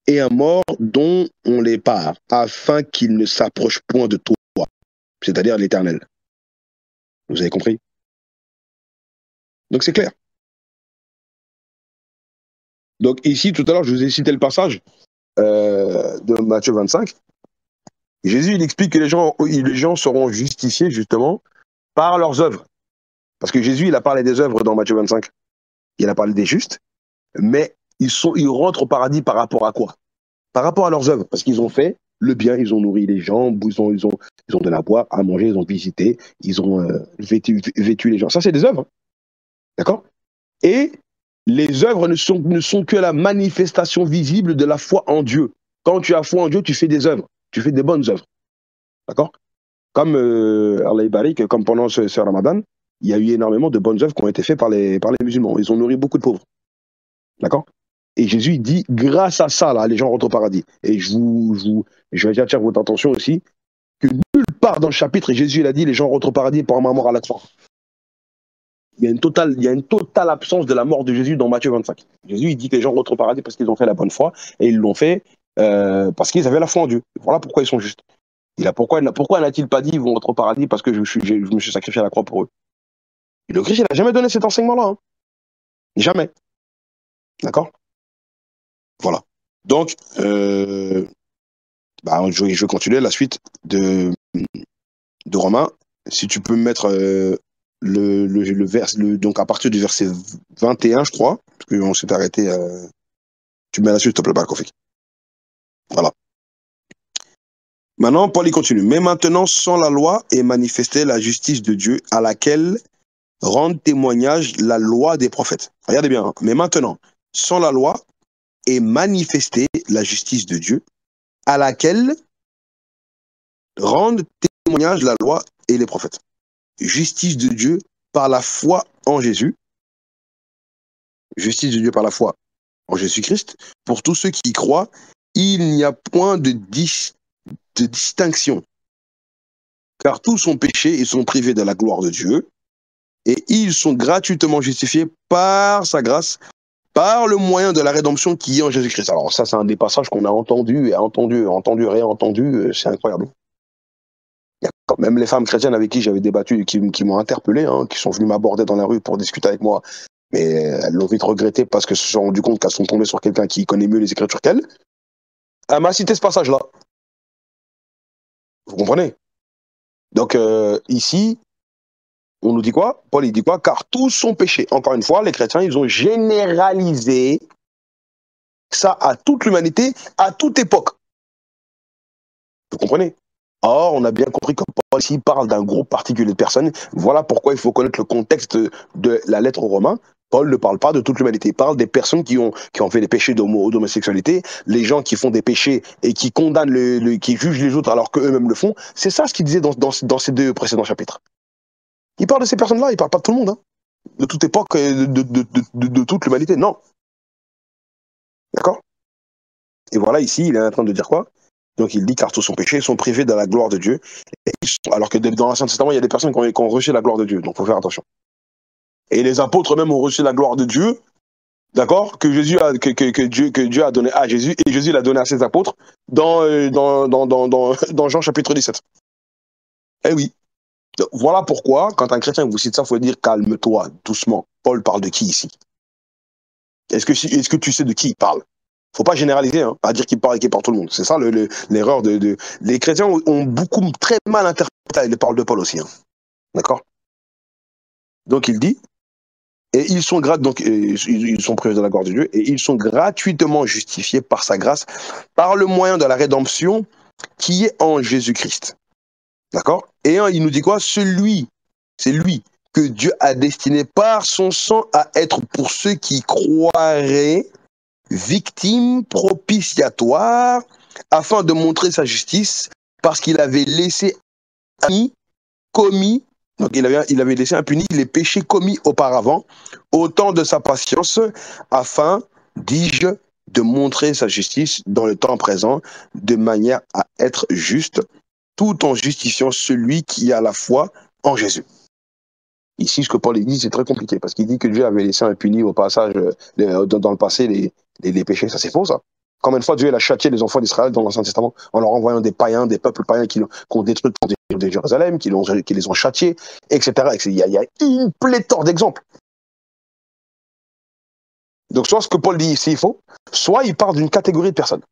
et un mort dont on les part, afin qu'il ne s'approche point de toi, c'est-à-dire l'Éternel. Vous avez compris? Donc c'est clair. Donc ici, tout à l'heure, je vous ai cité le passage de Matthieu 25. Jésus, il explique que les gens seront justifiés justement par leurs œuvres. Parce que Jésus, il a parlé des œuvres dans Matthieu 25. Il a parlé des justes, mais ils rentrent au paradis par rapport à quoi? Par rapport à leurs œuvres. Parce qu'ils ont fait le bien, ils ont nourri les gens, ils ont donné à boire, à manger, ils ont visité, ils ont vêtu les gens. Ça, c'est des œuvres. D'accord? Et les œuvres ne sont que la manifestation visible de la foi en Dieu. Quand tu as foi en Dieu, tu fais des œuvres. Tu fais des bonnes œuvres. D'accord? Comme Allah Barik, comme pendant ce Ramadan, il y a eu énormément de bonnes œuvres qui ont été faites par les musulmans. Ils ont nourri beaucoup de pauvres. D'accord? Et Jésus, il dit, grâce à ça, là, les gens rentrent au paradis. Et je vais attirer votre attention aussi, que nulle part dans le chapitre, Jésus, il a dit, les gens rentrent au paradis par ma mort à la croix. Il y a une totale absence de la mort de Jésus dans Matthieu 25. Jésus, il dit que les gens rentrent au paradis parce qu'ils ont fait la bonne foi, et ils l'ont fait parce qu'ils avaient la foi en Dieu. Voilà pourquoi ils sont justes. Pourquoi n'a-t-il pas dit ils vont rentrer au paradis parce que je me suis sacrifié à la croix pour eux? Le Christ, il n'a jamais donné cet enseignement-là. Hein. Jamais. D'accord? Voilà. Donc, je vais continuer la suite de Romains. Si tu peux mettre donc à partir du verset 21, je crois, parce qu'on s'est arrêté. Tu mets la suite, s'il te plaît, Kofik. Voilà. Maintenant, Paul, il continue. Mais maintenant, sans la loi est manifestée la justice de Dieu à laquelle rendent témoignage la loi des prophètes. Regardez bien. Hein. Mais maintenant, sans la loi est manifestée la justice de Dieu à laquelle rendent témoignage la loi et les prophètes. Justice de Dieu par la foi en Jésus. Justice de Dieu par la foi en Jésus-Christ. Pour tous ceux qui y croient, il n'y a point de distinction. Car tous sont péchés et sont privés de la gloire de Dieu. Et ils sont gratuitement justifiés par sa grâce, par le moyen de la rédemption qui est en Jésus-Christ. Alors ça, c'est un des passages qu'on a entendu, réentendu. C'est incroyable. Il y a quand même les femmes chrétiennes avec qui j'avais débattu, qui m'ont interpellé, hein, qui sont venues m'aborder dans la rue pour discuter avec moi. Mais elles l'ont vite regretté parce qu'elles se sont rendues compte qu'elles sont tombées sur quelqu'un qui connaît mieux les Écritures qu'elles. Elle m'a cité ce passage-là. Vous comprenez? Donc ici, on nous dit quoi? Paul, il dit quoi? Car tous sont péchés. Encore une fois, les chrétiens, ils ont généralisé ça à toute l'humanité, à toute époque. Vous comprenez? Or, on a bien compris que Paul ici parle d'un groupe particulier de personnes. Voilà pourquoi il faut connaître le contexte de la lettre aux Romains. Paul ne parle pas de toute l'humanité. Il parle des personnes qui ont fait des péchés d'homosexualité, les gens qui font des péchés et qui condamnent, qui jugent les autres alors qu'eux-mêmes le font. C'est ça ce qu'il disait dans ces deux précédents chapitres. Il parle de ces personnes-là, il ne parle pas de tout le monde, hein. De toute époque, de toute l'humanité, non. D'accord? Et voilà, ici, il est en train de dire quoi? Donc il dit, car tous sont péchés, sont privés de la gloire de Dieu. Alors que dans l'Ancien Testament, il y a des personnes qui ont reçu la gloire de Dieu. Donc il faut faire attention. Et les apôtres même ont reçu la gloire de Dieu, d'accord, que Dieu a donné à Jésus, et Jésus l'a donné à ses apôtres dans Jean chapitre 17. Eh oui. Donc, voilà pourquoi, quand un chrétien vous cite ça, il faut dire calme-toi, doucement. Paul parle de qui ici? Est-ce que tu sais de qui il parle? Faut pas généraliser, hein, pas dire qu'il parle tout le monde. C'est ça l'erreur Les chrétiens ont très mal interprété les paroles de Paul aussi. Hein. D'accord? Donc il dit, et ils sont ils sont privés de la gloire de Dieu, et ils sont gratuitement justifiés par sa grâce, par le moyen de la rédemption qui est en Jésus-Christ. D'accord? Et il nous dit quoi? C'est lui que Dieu a destiné par son sang à être pour ceux qui croiraient victime propitiatoire afin de montrer sa justice parce qu'il avait laissé commis Donc il avait laissé impunis les péchés commis auparavant, au temps de sa patience, afin, dis-je, de montrer sa justice dans le temps présent, de manière à être juste, tout en justifiant celui qui a la foi en Jésus. Ici, ce que Paul dit, c'est très compliqué, parce qu'il dit que Dieu avait laissé impunis au passage, dans le passé, les péchés. Ça, c'est faux, ça. Combien de fois Dieu a châtié les enfants d'Israël dans l'Ancien Testament en leur envoyant des païens, des peuples païens qui ont détruit le temple de Jérusalem, qui les ont châtiés, etc. Il y a une pléthore d'exemples. Donc, soit ce que Paul dit ici est faux, soit il parle d'une catégorie de personnes.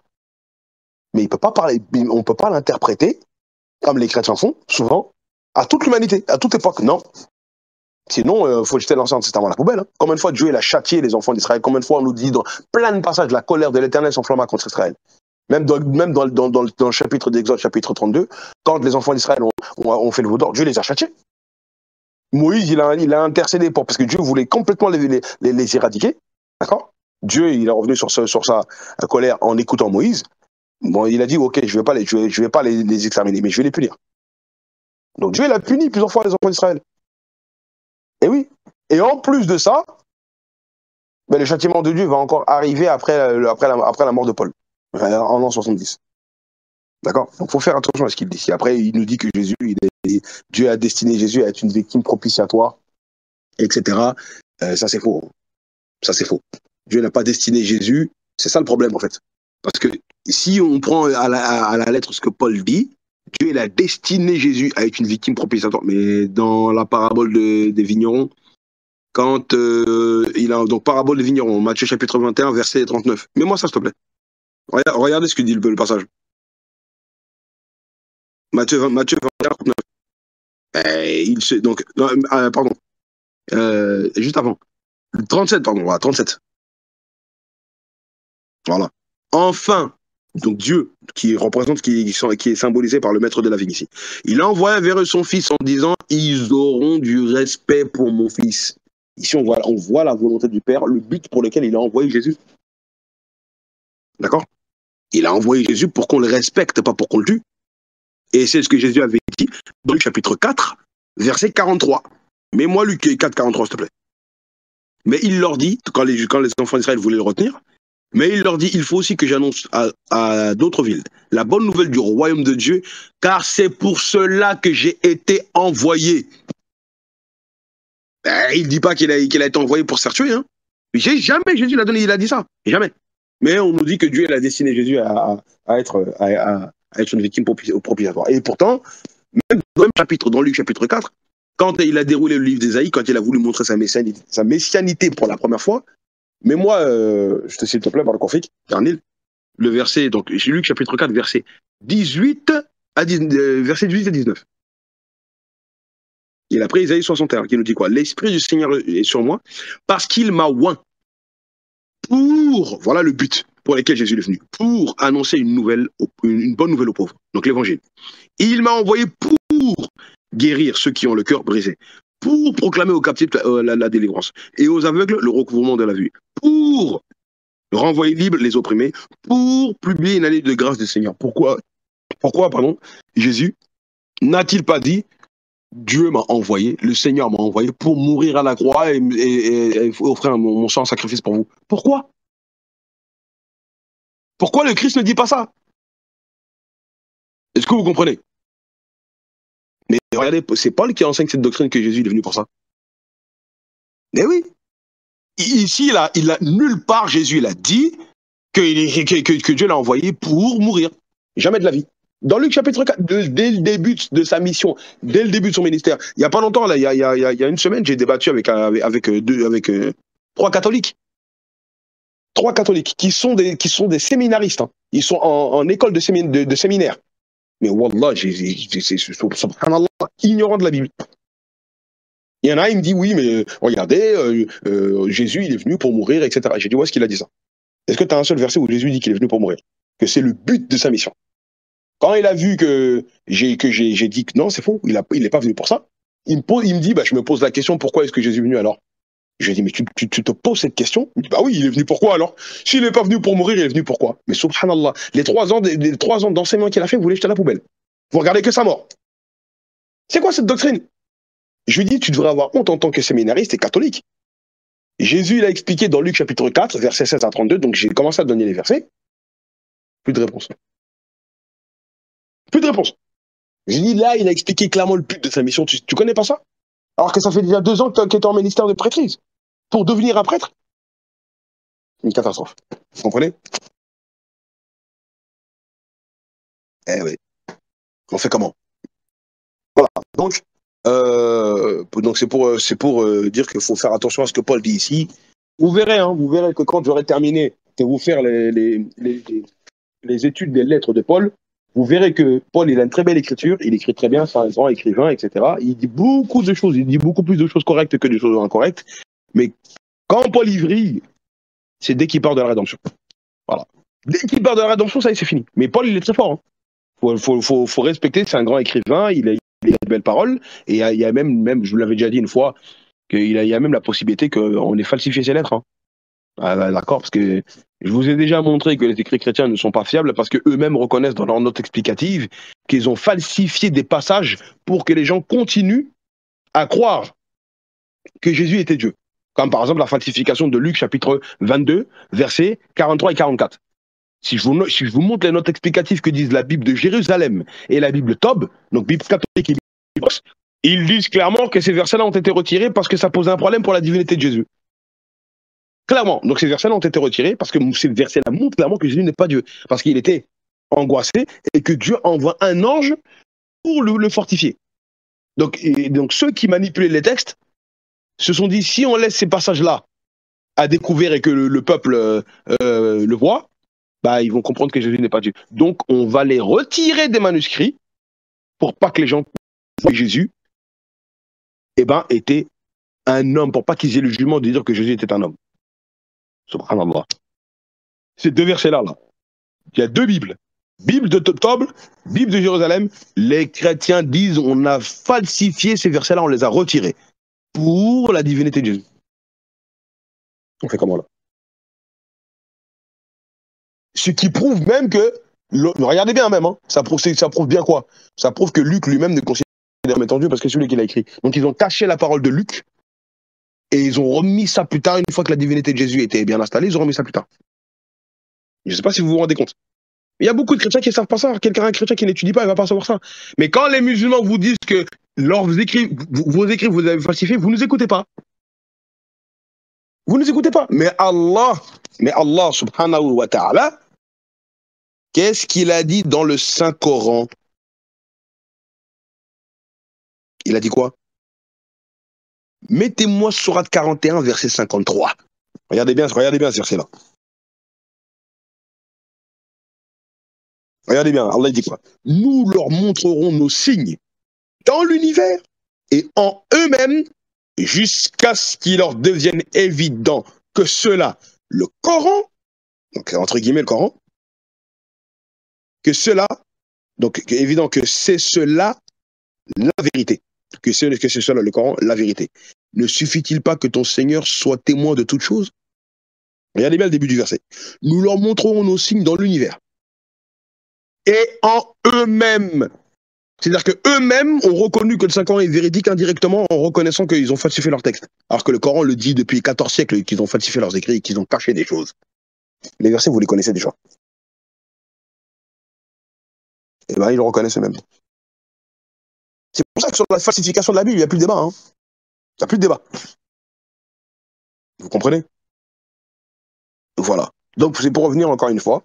Mais on ne peut pas l'interpréter, comme les chrétiens font, souvent, à toute l'humanité, à toute époque. Non. Sinon, il faut jeter l'Ancien Testament à la poubelle. Hein. Combien de fois Dieu a châtié les enfants d'Israël? Combien de fois on nous dit dans plein de passages, la colère de l'Éternel s'enflamma contre Israël? Même dans le chapitre d'Exode, chapitre 32, quand les enfants d'Israël ont fait le veau d'or, Dieu les a châtiés. Moïse, il a intercédé parce que Dieu voulait complètement les éradiquer. D'accord? Dieu, il est revenu sur sa colère en écoutant Moïse. Bon, il a dit, ok, je vais pas les exterminer, mais je vais les punir. Donc Dieu, il a puni plusieurs fois les enfants d'Israël. Et oui. Et en plus de ça, ben, le châtiment de Dieu va encore arriver après la mort de Paul, en l'an 70. D'accord? Donc il faut faire attention à ce qu'il dit. Après, il nous dit que Dieu a destiné Jésus à être une victime propitiatoire, etc. Ça, c'est faux. Ça, c'est faux. Dieu n'a pas destiné Jésus. C'est ça le problème, en fait. Parce que si on prend à la lettre ce que Paul dit, Dieu il a destiné Jésus à être une victime propitiatoire. Mais dans la parabole des vignerons, quand donc parabole des vignerons, Matthieu chapitre 21, verset 39. Mets-moi ça, s'il te plaît. Regardez ce que dit le passage. Matthieu 21, 39. Donc, pardon. Juste avant. 37, pardon. Voilà, 37. Voilà. Enfin, donc Dieu, qui est symbolisé par le maître de la vigne ici, il envoie vers eux son fils en disant, ils auront du respect pour mon fils. Ici, on voit la volonté du Père, le but pour lequel il a envoyé Jésus. D'accord? Il a envoyé Jésus pour qu'on le respecte, pas pour qu'on le tue. Et c'est ce que Jésus avait dit dans Luc chapitre 4, verset 43. Mets-moi Luc 4, 43, s'il te plaît. Mais il leur dit, quand les enfants d'Israël voulaient le retenir, mais il leur dit, il faut aussi que j'annonce à d'autres villes la bonne nouvelle du royaume de Dieu, car c'est pour cela que j'ai été envoyé. Il ne dit pas qu'il a été envoyé pour se faire tuer. Hein. Jamais Jésus l'a donné, il a dit ça. Jamais. Mais on nous dit que Dieu a destiné Jésus à être une victime propitiatoire. Et pourtant, même dans le même chapitre, dans Luc chapitre 4, quand il a déroulé le livre d'Ésaïe, quand il a voulu montrer sa messianité pour la première fois, mais moi, je te s'il te plaît, par le Config, Carnil, le verset, donc Luc chapitre 4, verset 18 à 19. Et après Isaïe 61, qui nous dit quoi? L'Esprit du Seigneur est sur moi, parce qu'il m'a oint voilà le but pour lequel Jésus est venu, pour annoncer une bonne nouvelle aux pauvres, donc l'évangile. Il m'a envoyé pour guérir ceux qui ont le cœur brisé, pour proclamer aux captifs la délivrance, et aux aveugles le recouvrement de la vue, pour renvoyer libres les opprimés, pour publier une année de grâce du Seigneur. Pourquoi Jésus n'a-t-il pas dit, Dieu m'a envoyé, le Seigneur m'a envoyé pour mourir à la croix et offrir mon sang en sacrifice pour vous? Pourquoi le Christ ne dit pas ça? Est-ce que vous comprenez? Mais regardez, c'est Paul qui enseigne cette doctrine que Jésus est venu pour ça. Mais oui. Ici, il a nulle part, Jésus il a dit que Dieu l'a envoyé pour mourir. Jamais de la vie. Dans Luc chapitre 4, dès le début de sa mission, dès le début de son ministère, il n'y a pas longtemps, là, il y a une semaine, j'ai débattu avec 3 catholiques. 3 catholiques qui sont des séminaristes. Hein. Ils sont en école de séminaire. Mais wallah, c'est subhanallah, ignorant de la Bible. Il y en a, il me dit, oui, mais regardez, Jésus, il est venu pour mourir, etc. J'ai dit, où est-ce qu'il a dit ça? Est-ce que tu as un seul verset où Jésus dit qu'il est venu pour mourir? Que c'est le but de sa mission? Quand il a vu que j'ai dit que non, c'est faux, il n'est pas venu pour ça, il me dit, bah, je me pose la question, pourquoi est-ce que Jésus est venu alors? Je lui ai dit, mais tu te poses cette question? Il me dit, bah oui, il est venu pourquoi alors? S'il n'est pas venu pour mourir, il est venu pourquoi? Mais subhanallah, les 3 ans d'enseignement qu'il a fait, vous voulez jeter à la poubelle. Vous regardez que sa mort. C'est quoi cette doctrine? Je lui dis, tu devrais avoir honte en tant que séminariste et catholique. Jésus, il a expliqué dans Luc chapitre 4, versets 16 à 32, donc j'ai commencé à donner les versets. Plus de réponse. Plus de réponse. J'ai dit, là, il a expliqué clairement le but de sa mission. Tu connais pas ça? Alors que ça fait déjà 2 ans que tu es en ministère de prêtrise. Pour devenir un prêtre? Une catastrophe. Vous comprenez? Eh oui. On fait comment? Voilà. Donc c'est pour dire qu'il faut faire attention à ce que Paul dit ici. Vous verrez que quand j'aurai terminé de vous faire les études des lettres de Paul, vous verrez que Paul, il a une très belle écriture, il écrit très bien, c'est un grand écrivain, etc. Il dit beaucoup de choses, il dit beaucoup plus de choses correctes que de choses incorrectes. Mais quand Paul y vrille, c'est dès qu'il parle de la rédemption. Voilà. Dès qu'il parle de la rédemption, ça y est, c'est fini. Mais Paul, il est très fort. Faut respecter, c'est un grand écrivain, il a de belles paroles, et il y a même, je vous l'avais déjà dit une fois, qu'il y a même la possibilité qu'on ait falsifié ses lettres. Hein. Ah, d'accord, parce que je vous ai déjà montré que les écrits chrétiens ne sont pas fiables parce qu'eux-mêmes reconnaissent dans leur note explicative qu'ils ont falsifié des passages pour que les gens continuent à croire que Jésus était Dieu. Comme par exemple la falsification de Luc chapitre 22, versets 43 et 44. Si je vous montre les notes explicatives que disent la Bible de Jérusalem et la Bible Tob, donc Bible catholique et Bible orthodoxe, ils disent clairement que ces versets-là ont été retirés parce que ça posait un problème pour la divinité de Jésus. Clairement. Donc ces versets-là ont été retirés parce que ces versets-là montrent clairement que Jésus n'est pas Dieu. Parce qu'il était angoissé et que Dieu envoie un ange pour le fortifier. Donc ceux qui manipulaient les textes se sont dit, si on laisse ces passages-là à découvert et que le peuple le voit, bah, ils vont comprendre que Jésus n'est pas Dieu. Donc on va les retirer des manuscrits pour pas que les gens voient que Jésus était un homme, pour pas qu'ils aient le jugement de dire que Jésus était un homme. Subhanallah. Ces 2 versets-là, là. Il y a 2 Bibles. Bible de Tob, Bible de Jérusalem. Les chrétiens disent on a falsifié ces versets-là, on les a retirés pour la divinité de Jésus. On fait comment là? Ce qui prouve même que, regardez bien même, hein, ça prouve bien quoi? Ça prouve que Luc lui-même ne considère comme étant Dieu parce que c'est celui qui l'a écrit. Donc ils ont caché la parole de Luc et ils ont remis ça plus tard, une fois que la divinité de Jésus était bien installée, ils ont remis ça plus tard. Je ne sais pas si vous vous rendez compte. Il y a beaucoup de chrétiens qui ne savent pas ça. Un chrétien qui n'étudie pas, il ne va pas savoir ça. Mais quand les musulmans vous disent que vos écrits, vous avez falsifiés, vous ne nous écoutez pas. Vous ne nous écoutez pas. Mais Allah subhanahu wa ta'ala, qu'est-ce qu'il a dit dans le Saint-Coran? Il a dit quoi? Mettez-moi Sourate 41, verset 53. Regardez bien ce verset-là. Regardez bien, Allah dit quoi? Nous leur montrerons nos signes dans l'univers et en eux-mêmes jusqu'à ce qu'il leur devienne évident que cela, le Coran, donc entre guillemets le Coran, que cela, donc évident que c'est cela la vérité, que c'est cela le Coran, la vérité. Ne suffit-il pas que ton Seigneur soit témoin de toutes choses? Regardez bien le début du verset. Nous leur montrerons nos signes dans l'univers et en eux-mêmes. C'est-à-dire qu'eux-mêmes ont reconnu que le Saint-Coran est véridique indirectement en reconnaissant qu'ils ont falsifié leur texte. Alors que le Coran le dit depuis 14 siècles qu'ils ont falsifié leurs écrits et qu'ils ont caché des choses. Les versets, vous les connaissez déjà. Eh bien, ils le reconnaissent eux-mêmes. C'est pour ça que sur la falsification de la Bible, il n'y a plus de débat. Hein. Il n'y a plus de débat. Vous comprenez? Voilà. Donc, c'est pour revenir encore une fois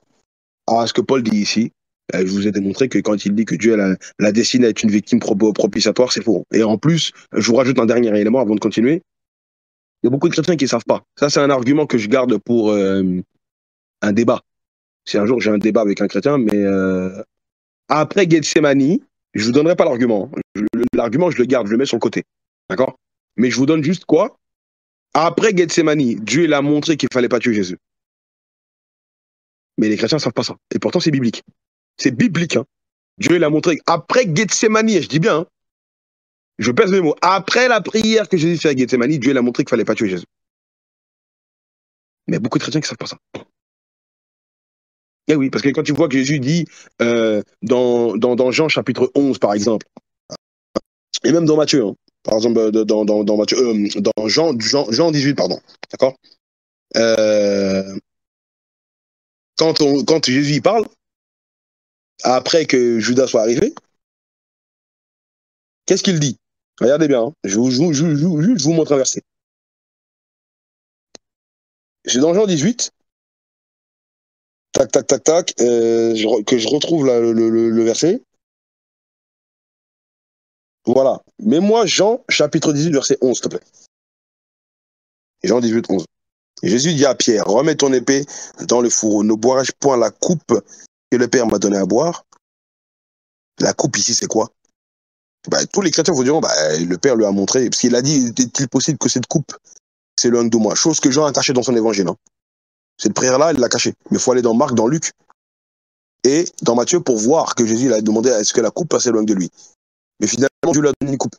à ce que Paul dit ici. Je vous ai démontré que quand il dit que Dieu la destine à être une victime propitiatoire, c'est faux. Et en plus, je vous rajoute un dernier élément avant de continuer. Il y a beaucoup de chrétiens qui ne savent pas. Ça, c'est un argument que je garde pour un débat. Si un jour j'ai un débat avec un chrétien, mais après Gethsemane, je ne vous donnerai pas l'argument. L'argument, je le garde, je le mets sur le côté. D'accord? Mais je vous donne juste quoi? Après Gethsemane, Dieu il a montré qu'il ne fallait pas tuer Jésus. Mais les chrétiens ne savent pas ça. Et pourtant, c'est biblique. C'est biblique. Hein. Dieu l'a montré. Après Gethsemane, je dis bien, hein, je pèse mes mots. Après la prière que Jésus fait à Gethsemane, Dieu l'a montré qu'il ne fallait pas tuer Jésus. Mais beaucoup de chrétiens qui ne savent pas ça. Et oui, parce que quand tu vois que Jésus dit dans Jean chapitre 11, par exemple, et même dans Matthieu, hein, Par exemple, dans Matthieu, dans Jean 18, pardon. D'accord. Quand Jésus y parle, après que Judas soit arrivé, qu'est-ce qu'il dit? Regardez bien, hein. Je vous montre un verset. C'est dans Jean 18, tac, tac, tac, tac, que je retrouve là, le verset. Voilà. Mets-moi Jean, chapitre 18, verset 11, s'il te plaît. Jean 18, 11. Et Jésus dit à Pierre, remets ton épée dans le fourreau. Ne boirai-je point la coupe que le Père m'a donné à boire? La coupe ici, c'est quoi? Tous les chrétiens vous diront, le Père lui a montré, parce qu'il a dit, est-il possible que cette coupe s'éloigne de moi? Chose que Jean a cachée dans son évangile. Hein. Cette prière-là, il l'a cachée. Mais il faut aller dans Marc, dans Luc et dans Matthieu pour voir que Jésus il a demandé est-ce que la coupe s'éloigne de lui. Mais finalement, Dieu lui a donné une coupe.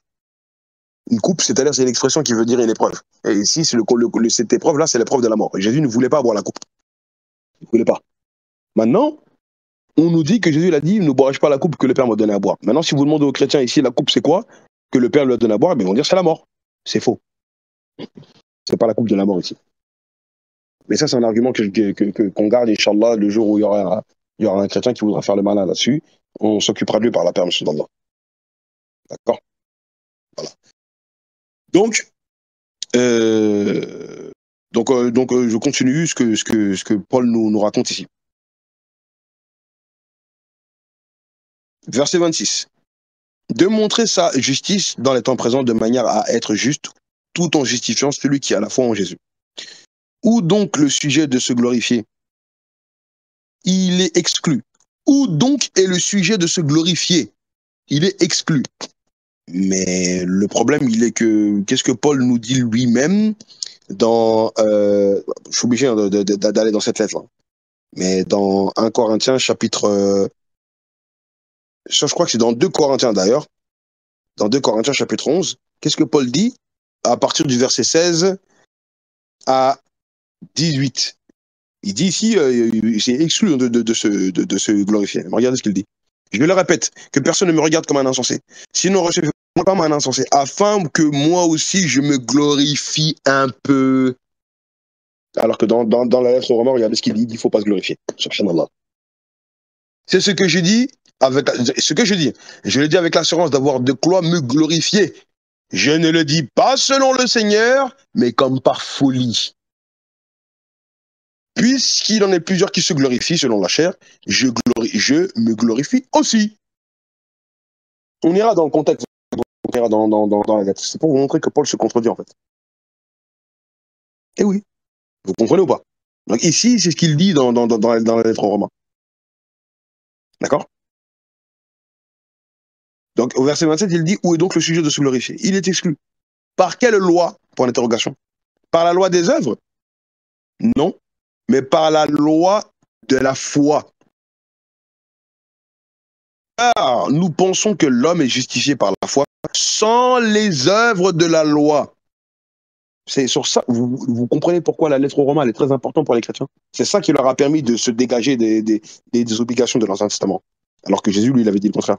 Une coupe, c'est-à-dire c'est une expression qui veut dire une épreuve. Et ici, cette épreuve-là, c'est l'épreuve de la mort. Et Jésus ne voulait pas boire la coupe. Il ne voulait pas. Maintenant, on nous dit que Jésus l'a dit, ne boirai-je pas la coupe que le Père m'a donné à boire. Maintenant, si vous demandez aux chrétiens ici, la coupe, c'est quoi que le Père lui a donné à boire, ils vont dire c'est la mort. C'est faux. C'est pas la coupe de la mort ici. Mais ça, c'est un argument qu'on garde, Inch'Allah, le jour où il y aura un chrétien qui voudra faire le malin là-dessus. On s'occupera de lui par la permission d'Allah. D'accord. Voilà. Donc, je continue ce que Paul nous raconte ici. Verset 26. De montrer sa justice dans les temps présents de manière à être juste, tout en justifiant celui qui a la foi en Jésus. Où donc le sujet de se glorifier? Il est exclu. Où donc est le sujet de se glorifier? Il est exclu. Mais le problème, il est que, qu'est-ce que Paul nous dit lui-même dans... je suis obligé d'aller dans cette lettre-là. Mais dans 1 Corinthiens, chapitre... je crois que c'est dans 2 Corinthiens d'ailleurs. Dans 2 Corinthiens, chapitre 11. Qu'est-ce que Paul dit à partir du verset 16 à 18? Il dit ici, c'est exclu de se glorifier. Regardez ce qu'il dit. Je le répète, que personne ne me regarde comme un insensé. Sinon, recevez-moi comme un insensé, afin que moi aussi je me glorifie un peu. Alors que dans la lettre aux Romains, regardez ce qu'il dit, il ne faut pas se glorifier. Subhanallah. C'est ce que je dis, je le dis avec l'assurance d'avoir de quoi me glorifier. Je ne le dis pas selon le Seigneur, mais comme par folie. Puisqu'il en est plusieurs qui se glorifient selon la chair, je me glorifie aussi. On ira dans le contexte, on ira dans la lettre. C'est pour vous montrer que Paul se contredit en fait. Eh oui, vous comprenez ou pas? Donc ici, c'est ce qu'il dit dans la lettre aux Romains. D'accord? Donc au verset 27, il dit, où est donc le sujet de se glorifier? Il est exclu. Par quelle loi? Point d'interrogation. Par la loi des œuvres? Non, mais par la loi de la foi. Car nous pensons que l'homme est justifié par la foi sans les œuvres de la loi. C'est sur ça, vous comprenez pourquoi la lettre aux Romains elle est très importante pour les chrétiens. C'est ça qui leur a permis de se dégager des obligations de l'Ancien Testament. Alors que Jésus, lui, il avait dit le contraire.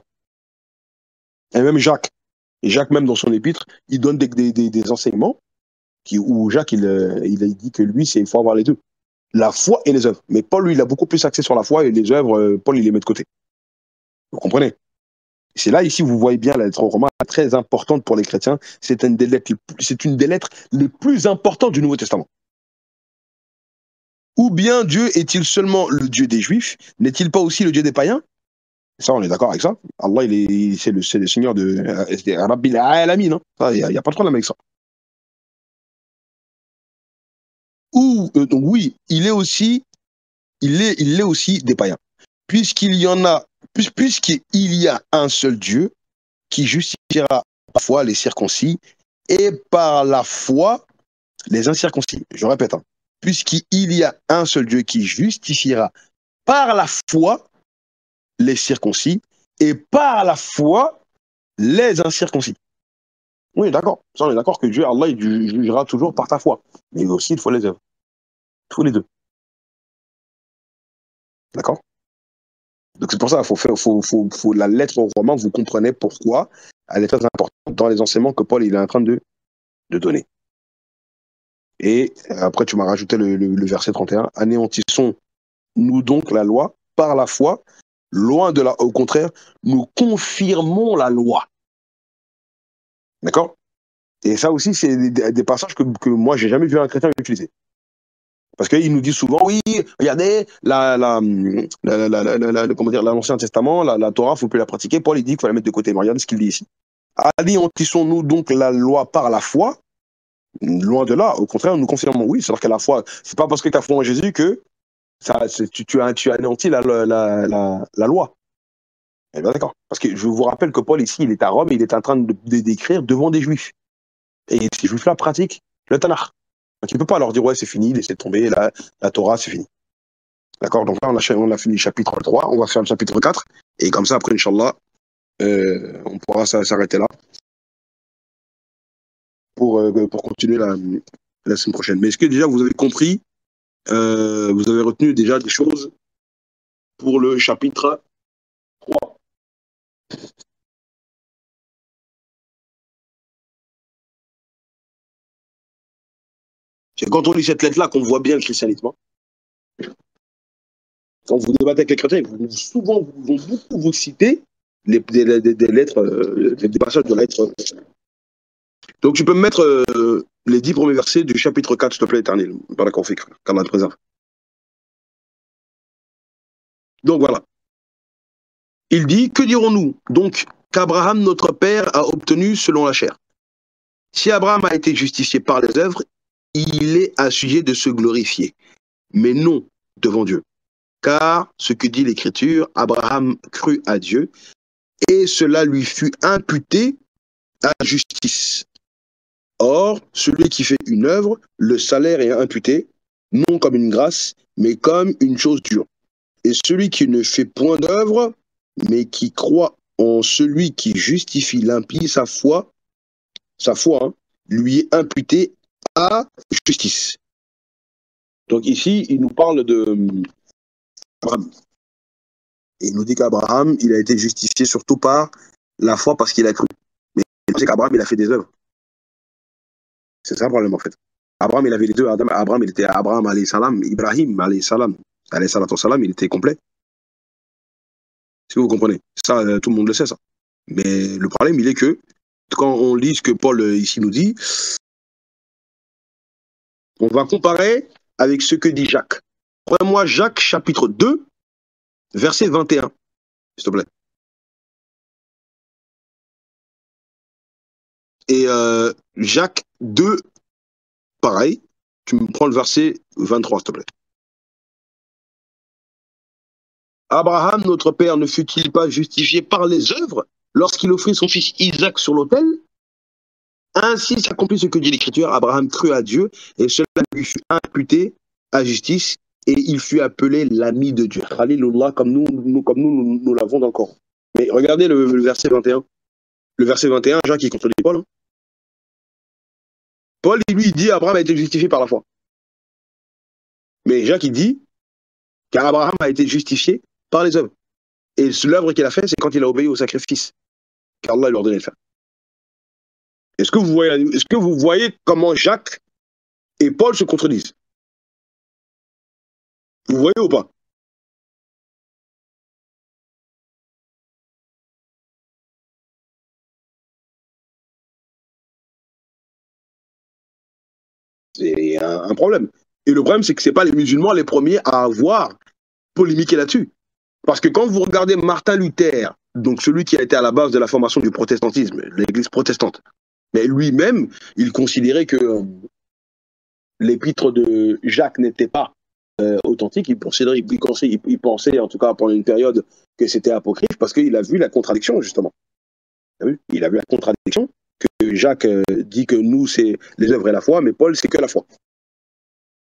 Et même Jacques, même dans son épître, il donne des enseignements où Jacques, il a dit que lui, il faut avoir les deux. La foi et les œuvres. Mais Paul, lui, il a beaucoup plus axé sur la foi et les œuvres, Paul, il les met de côté. Vous comprenez? C'est là, ici, vous voyez bien la lettre aux Romains, très importante pour les chrétiens. C'est une des lettres les plus importantes du Nouveau Testament. Ou bien Dieu est-il seulement le Dieu des Juifs? N'est-il pas aussi le Dieu des païens? Ça, on est d'accord avec ça. Allah, c'est le Seigneur de Rabbil Alamin. Hein. Il n'y a pas de problème avec ça. Donc oui, il est aussi des païens. Puisqu'il y a un seul Dieu qui justifiera par la foi les circoncis et par la foi les incirconcis. Je répète, hein. Puisqu'il y a un seul Dieu qui justifiera par la foi les circoncis et par la foi les incirconcis. Oui, d'accord. Ça, on est d'accord que Dieu, Allah, il jugera toujours par ta foi. Mais aussi, il faut les œuvres. Tous les deux. D'accord? Donc c'est pour ça, faut la lettre aux Romains, vous comprenez pourquoi elle est très importante dans les enseignements que Paul il est en train de donner. Et après, tu m'as rajouté le verset 31. Anéantissons-nous donc la loi par la foi, loin de la... Au contraire, nous confirmons la loi. D'accord? Et ça aussi, c'est des passages que moi, j'ai jamais vu un chrétien utiliser. Parce qu'il nous dit souvent, oui, regardez, comment dire, l'Ancien Testament, la Torah, il ne faut plus la pratiquer. Paul, il dit qu'il faut la mettre de côté. Mais regardez ce qu'il dit ici. Anéantissons-nous donc la loi par la foi? Loin de là, au contraire, nous confirmons oui. C'est-à-dire que la foi, c'est pas parce que tu as foi en Jésus que tu anéantis la loi. Eh bien, d'accord. Parce que je vous rappelle que Paul, ici, il est à Rome, il est en train de d'écrire devant des Juifs. Et ces Juifs-là pratiquent le Tanakh. Donc, il ne peut pas leur dire, ouais, c'est fini, laissez tomber, la Torah, c'est fini. D'accord? Donc là, on a fini le chapitre 3, on va faire le chapitre 4. Et comme ça, après, Inch'Allah, on pourra s'arrêter là pour continuer la semaine prochaine. Mais est-ce que déjà, vous avez compris, vous avez retenu déjà des choses pour le chapitre 3? C'est quand on lit cette lettre-là qu'on voit bien le christianisme. Quand vous débattez avec les chrétiens, ils vont beaucoup vous citer des lettres, des passages de lettres. Donc tu peux me mettre les 10 premiers versets du chapitre 4, s'il te plaît, éternel. Voilà qu'on fait, qu'Allah te préserve. Donc voilà. Il dit, que dirons-nous donc qu'Abraham, notre père, a obtenu selon la chair? Si Abraham a été justifié par les œuvres, il est assujetti de se glorifier, mais non devant Dieu. Car ce que dit l'Écriture, Abraham crut à Dieu, et cela lui fut imputé à justice. Or, celui qui fait une œuvre, le salaire est imputé, non comme une grâce, mais comme une chose dure. Et celui qui ne fait point d'œuvre, mais qui croit en celui qui justifie l'impie, sa foi, lui est imputée à justice. Donc ici, il nous parle d'Abraham. Et il nous dit qu'Abraham, il a été justifié surtout par la foi parce qu'il a cru. Mais c'est qu'Abraham, il a fait des œuvres. C'est ça le problème en fait. Abraham, il avait les deux. Abraham, il était Abraham alayhi salam, Ibrahim alayhi salam. Alayhi salatu salam, il était complet. Est-ce que vous comprenez? Ça, tout le monde le sait, ça. Mais le problème, il est que quand on lit ce que Paul ici nous dit, on va comparer avec ce que dit Jacques. Prends-moi Jacques chapitre 2, verset 21, s'il te plaît. Et Jacques 2, pareil, tu me prends le verset 23, s'il te plaît. Abraham, notre père, ne fut-il pas justifié par les œuvres lorsqu'il offrit son fils Isaac sur l'autel? Ainsi s'accomplit ce que dit l'Écriture, Abraham crut à Dieu, et cela lui fut imputé à justice, et il fut appelé l'ami de Dieu. Khalilullah, comme nous l'avons dans le Coran. Mais regardez le verset 21. Le verset 21, Jacques, il contredit Paul. Hein. Paul, lui, dit Abraham a été justifié par la foi. Mais Jacques, il dit car Abraham a été justifié par les œuvres. Et l'œuvre qu'il a fait, c'est quand il a obéi au sacrifice qu'Allah lui a ordonné de faire. Est-ce que vous voyez comment Jacques et Paul se contredisent? Vous voyez ou pas? C'est un problème. Et le problème, c'est que ce n'est pas les musulmans les premiers à avoir polémiqué là-dessus. Parce que quand vous regardez Martin Luther, donc celui qui a été à la base de la formation du protestantisme, l'église protestante, mais lui-même, il considérait que l'épître de Jacques n'était pas authentique. Il pensait, en tout cas pendant une période, que c'était apocryphe parce qu'il a vu la contradiction, justement. Il a vu la contradiction que Jacques dit que nous, c'est les œuvres et la foi, mais Paul, c'est que la foi.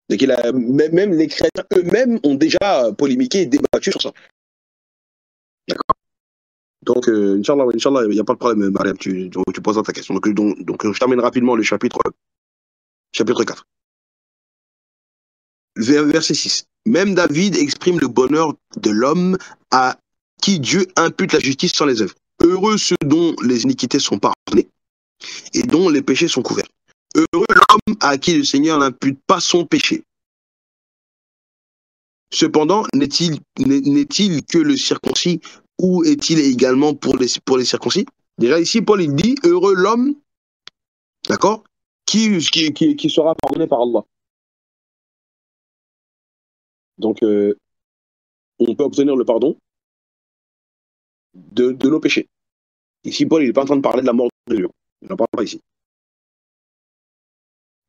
Donc même les chrétiens eux-mêmes ont déjà polémiqué et débattu sur ça. D'accord. Donc, Inch'Allah, il n'y a pas de problème, Mariam, tu poses ta question. Donc, je termine rapidement le chapitre 4. Verset 6. Même David exprime le bonheur de l'homme à qui Dieu impute la justice sans les œuvres. Heureux ceux dont les iniquités sont pardonnées et dont les péchés sont couverts. Heureux l'homme à qui le Seigneur n'impute pas son péché. Cependant, n'est-il que le circoncis ou est-il également pour les circoncis? Déjà ici, Paul il dit, heureux l'homme, d'accord, qui sera pardonné par Allah. Donc, on peut obtenir le pardon de nos péchés. Ici, Paul, il n'est pas en train de parler de la mort de Dieu. Il n'en parle pas ici.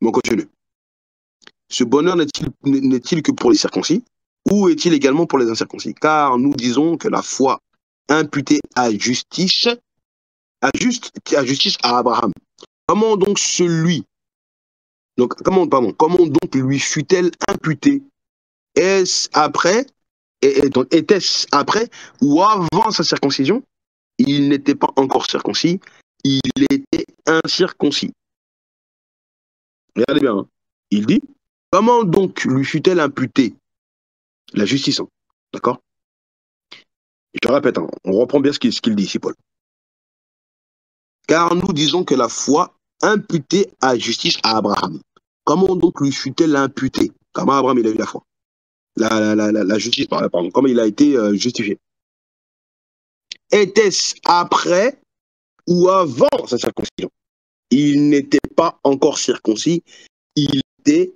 Mais on continue. Ce bonheur n'est-il que pour les circoncis ou est-il également pour les incirconcis? Car nous disons que la foi imputée à justice à Abraham. Comment donc comment donc lui fut-elle imputée? Est-ce après, était-ce après ou avant sa circoncision? Il n'était pas encore circoncis, il était incirconcis. Regardez bien, hein. Il dit, comment donc lui fut-elle imputée? La justice, hein. D'accord? Je répète, hein, on reprend bien ce qu'il dit ici, Paul. Car nous disons que la foi imputée à justice à Abraham. Comment donc lui fut-elle imputée? Comment Abraham il a eu la foi? La justice, pardon, comment il a été justifié? Était-ce après ou avant sa circoncision? Il n'était pas encore circoncis, il était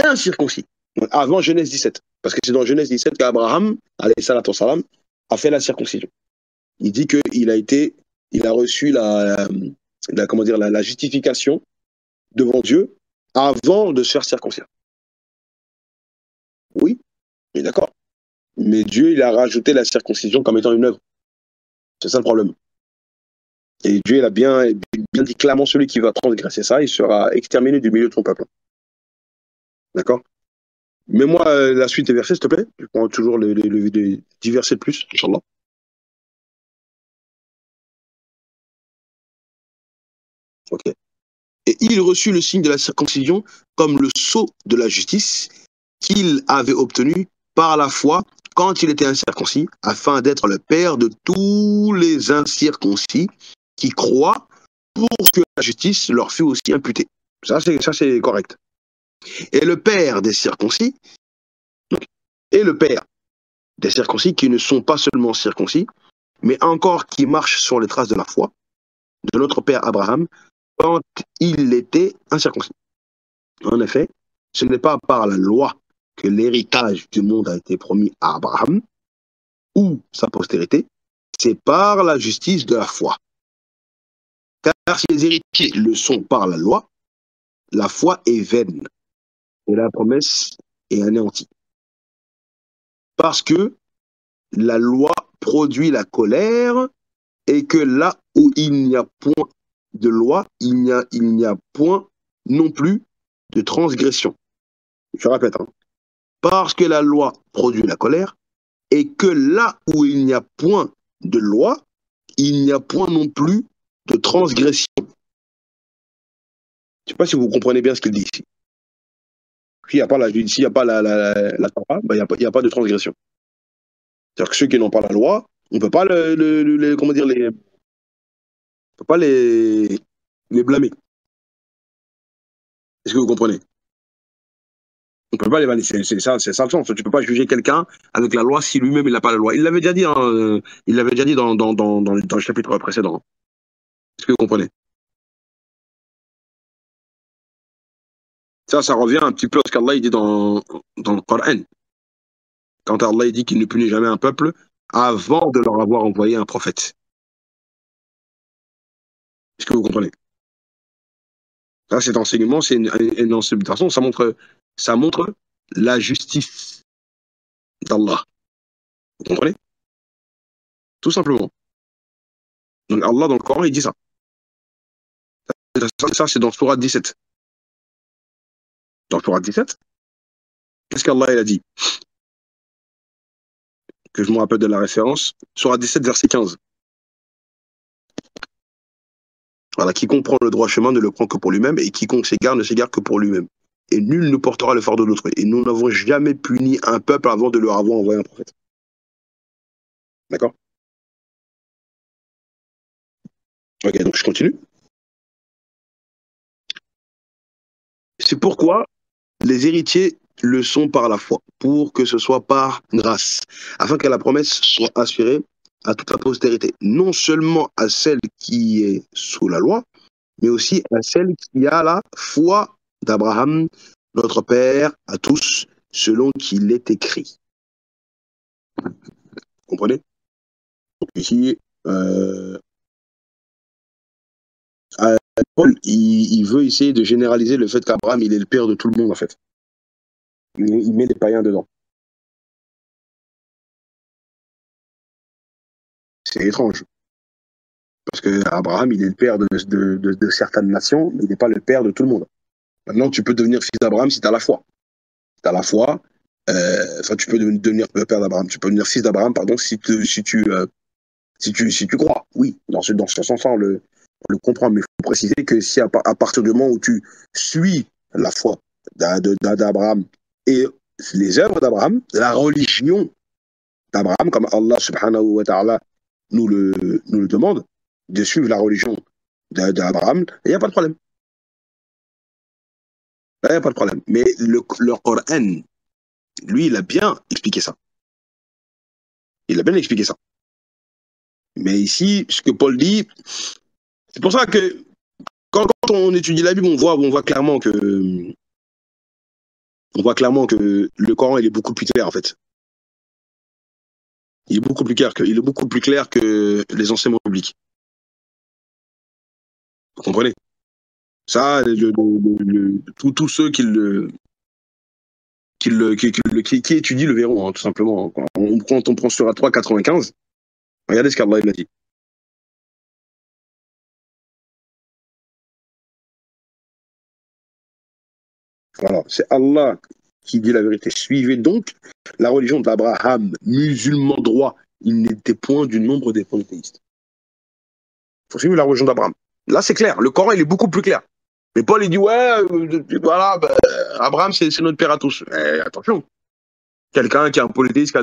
incirconcis. Donc, avant Genèse 17. Parce que c'est dans Genèse 17 qu'Abraham, alayhi salatu wassalam, a fait la circoncision. Il dit qu'il il a reçu la justification devant Dieu avant de se faire circoncire. Oui, mais d'accord. Mais Dieu, il a rajouté la circoncision comme étant une œuvre. C'est ça le problème. Et Dieu, il a bien dit clairement, celui qui va transgresser ça, il sera exterminé du milieu de son peuple. D'accord? Mets-moi la suite des versets, s'il te plaît. Je prends toujours les 10 versets de plus, Inch'Allah. Ok. Et il reçut le signe de la circoncision comme le sceau de la justice qu'il avait obtenu par la foi quand il était incirconcis, afin d'être le père de tous les incirconcis qui croient pour que la justice leur fût aussi imputée. Ça, c'est correct. Et le père des circoncis, et le père des circoncis qui ne sont pas seulement circoncis, mais encore qui marchent sur les traces de la foi de notre père Abraham quand il était incirconcis. En effet, ce n'est pas par la loi que l'héritage du monde a été promis à Abraham ou sa postérité, c'est par la justice de la foi. Car si les héritiers le sont par la foi est vaine et la promesse est anéantie. Parce que la loi produit la colère et que là où il n'y a point de loi, il n'y a point non plus de transgression. Je répète, hein. Parce que la loi produit la colère et que là où il n'y a point de loi, il n'y a point non plus de transgression. Je ne sais pas si vous comprenez bien ce qu'il dit ici. S'il n'y a pas la Torah, ben, il n'y a pas de transgression. C'est-à-dire que ceux qui n'ont pas la loi, on ne peut pas comment dire, on peut pas les blâmer. Est-ce que vous comprenez? On ne peut pas les blâmer. C'est ça le sens. Tu ne peux pas juger quelqu'un avec la loi si lui-même il n'a pas la loi. Il l'avait déjà dit, hein, il l'avait déjà dit dans le chapitre précédent. Est-ce que vous comprenez? Ça revient un petit peu à ce qu'Allah dit dans le Coran. Quand Allah dit qu'il ne punit jamais un peuple avant de leur avoir envoyé un prophète. Est-ce que vous comprenez? Ça, cet enseignement, c'est une de toute façon, ça montre la justice d'Allah. Vous comprenez? Tout simplement. Donc Allah, dans le Coran, il dit ça. Ça, c'est dans Sourate 17. Dans Sourate 17, qu'est-ce qu'Allah a dit? Que je me rappelle de la référence. Sourate 17, verset 15. Voilà, quiconque prend le droit chemin ne le prend que pour lui-même, et quiconque s'égare ne s'égare que pour lui-même. Et nul ne portera le fardeau d'autrui. Et nous n'avons jamais puni un peuple avant de leur avoir envoyé un prophète. D'accord? Ok, donc je continue. C'est pourquoi les héritiers le sont par la foi, pour que ce soit par grâce, afin que la promesse soit assurée à toute la postérité, non seulement à celle qui est sous la loi, mais aussi à celle qui a la foi d'Abraham, notre Père, à tous, selon qu'il est écrit. Vous comprenez? Ici, Paul, il veut essayer de généraliser le fait qu'Abraham, il est le père de tout le monde, en fait. Il met les païens dedans. C'est étrange. Parce que Abraham, il est le père de certaines nations, mais il n'est pas le père de tout le monde. Maintenant, tu peux devenir fils d'Abraham si tu as la foi. Si tu as la foi, tu peux devenir le père d'Abraham. Tu peux devenir fils d'Abraham, pardon, si tu crois. Oui, dans ce sens-là, on le comprend. Mais il faut préciser que si à partir du moment où tu suis la foi d'Abraham et les œuvres d'Abraham, la religion d'Abraham, comme Allah subhanahu wa ta'ala nous le demande, de suivre la religion d'Abraham, il n'y a pas de problème. Il n'y a pas de problème. Mais le Coran, lui, il a bien expliqué ça. Il a bien expliqué ça. Mais ici, ce que Paul dit, c'est pour ça que quand on étudie la Bible, on voit clairement que le Coran, il est beaucoup plus clair, en fait. Il est beaucoup plus clair que les enseignements publics. Vous comprenez? Ça, tous ceux qui étudient le verront, hein, tout simplement. Quand on prend sur la 3,95, regardez ce qu'Allah a dit. Voilà, c'est Allah qui dit la vérité. Suivez donc la religion d'Abraham, musulman droit. Il n'était point du nombre des polythéistes. Il faut suivre la religion d'Abraham. Là, c'est clair. Le Coran, il est beaucoup plus clair. Mais Paul, il dit, ouais, voilà, Abraham, c'est notre père à tous. Attention, quelqu'un qui est un polythéiste, qui a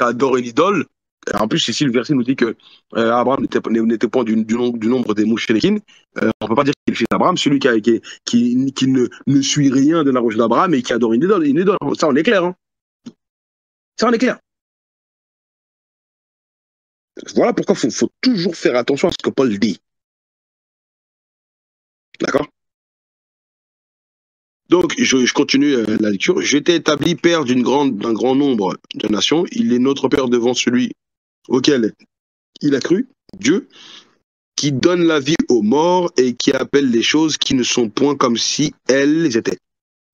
adoré l'idole, en plus, ici, le verset nous dit que Abraham n'était pas du nombre des mouchriquines. On ne peut pas dire qu'il est le fils d'Abraham, celui qui ne suit rien de la religion d'Abraham et qui adore une idole. Ça, on est clair. Hein. Ça, on est clair. Voilà pourquoi il faut toujours faire attention à ce que Paul dit. D'accord? Donc, je continue la lecture. J'étais établi père d'un grand nombre de nations. Il est notre père devant celui auquel il a cru, Dieu, qui donne la vie aux morts et qui appelle les choses qui ne sont point comme si elles étaient.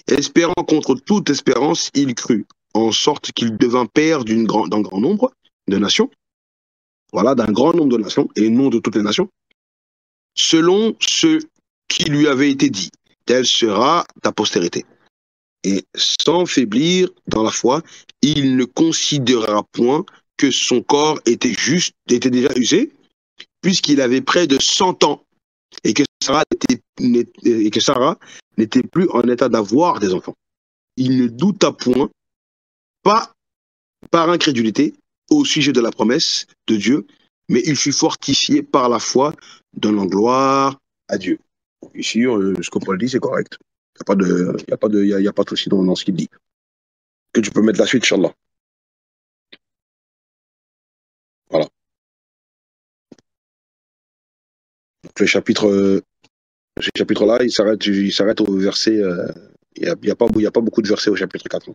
Espérant contre toute espérance, il crut, en sorte qu'il devint père d'un grand nombre de nations, voilà, d'un grand nombre de nations, et non de toutes les nations, selon ce qui lui avait été dit, telle sera ta postérité. Et sans faiblir dans la foi, il ne considérera point que son corps était déjà usé, puisqu'il avait près de 100 ans, et que Sarah n'était plus en état d'avoir des enfants. Il ne douta point, pas par incrédulité, au sujet de la promesse de Dieu, mais il fut fortifié par la foi, donnant gloire à Dieu. Ici, ce que Paul dit, c'est correct. Il n'y a pas de souci dans ce qu'il dit. Que tu peux mettre la suite, Inch'Allah. Voilà. Donc, ce chapitre-là, il s'arrête au verset. Il n'y a pas beaucoup de versets au chapitre 4.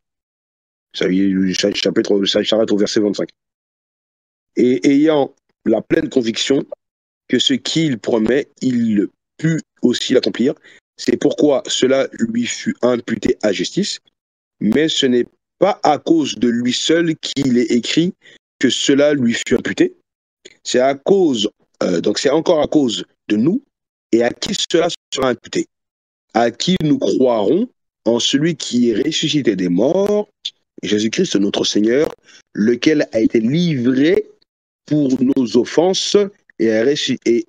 Ça s'arrête au verset 25. Et ayant la pleine conviction que ce qu'il promet, il put aussi l'accomplir. C'est pourquoi cela lui fut imputé à justice. Mais ce n'est pas à cause de lui seul qu'il est écrit que cela lui fut imputé. C'est donc c'est encore à cause de nous et à qui cela sera imputé. À qui nous croirons en celui qui est ressuscité des morts, Jésus-Christ notre Seigneur, lequel a été livré pour nos offenses et ressuscité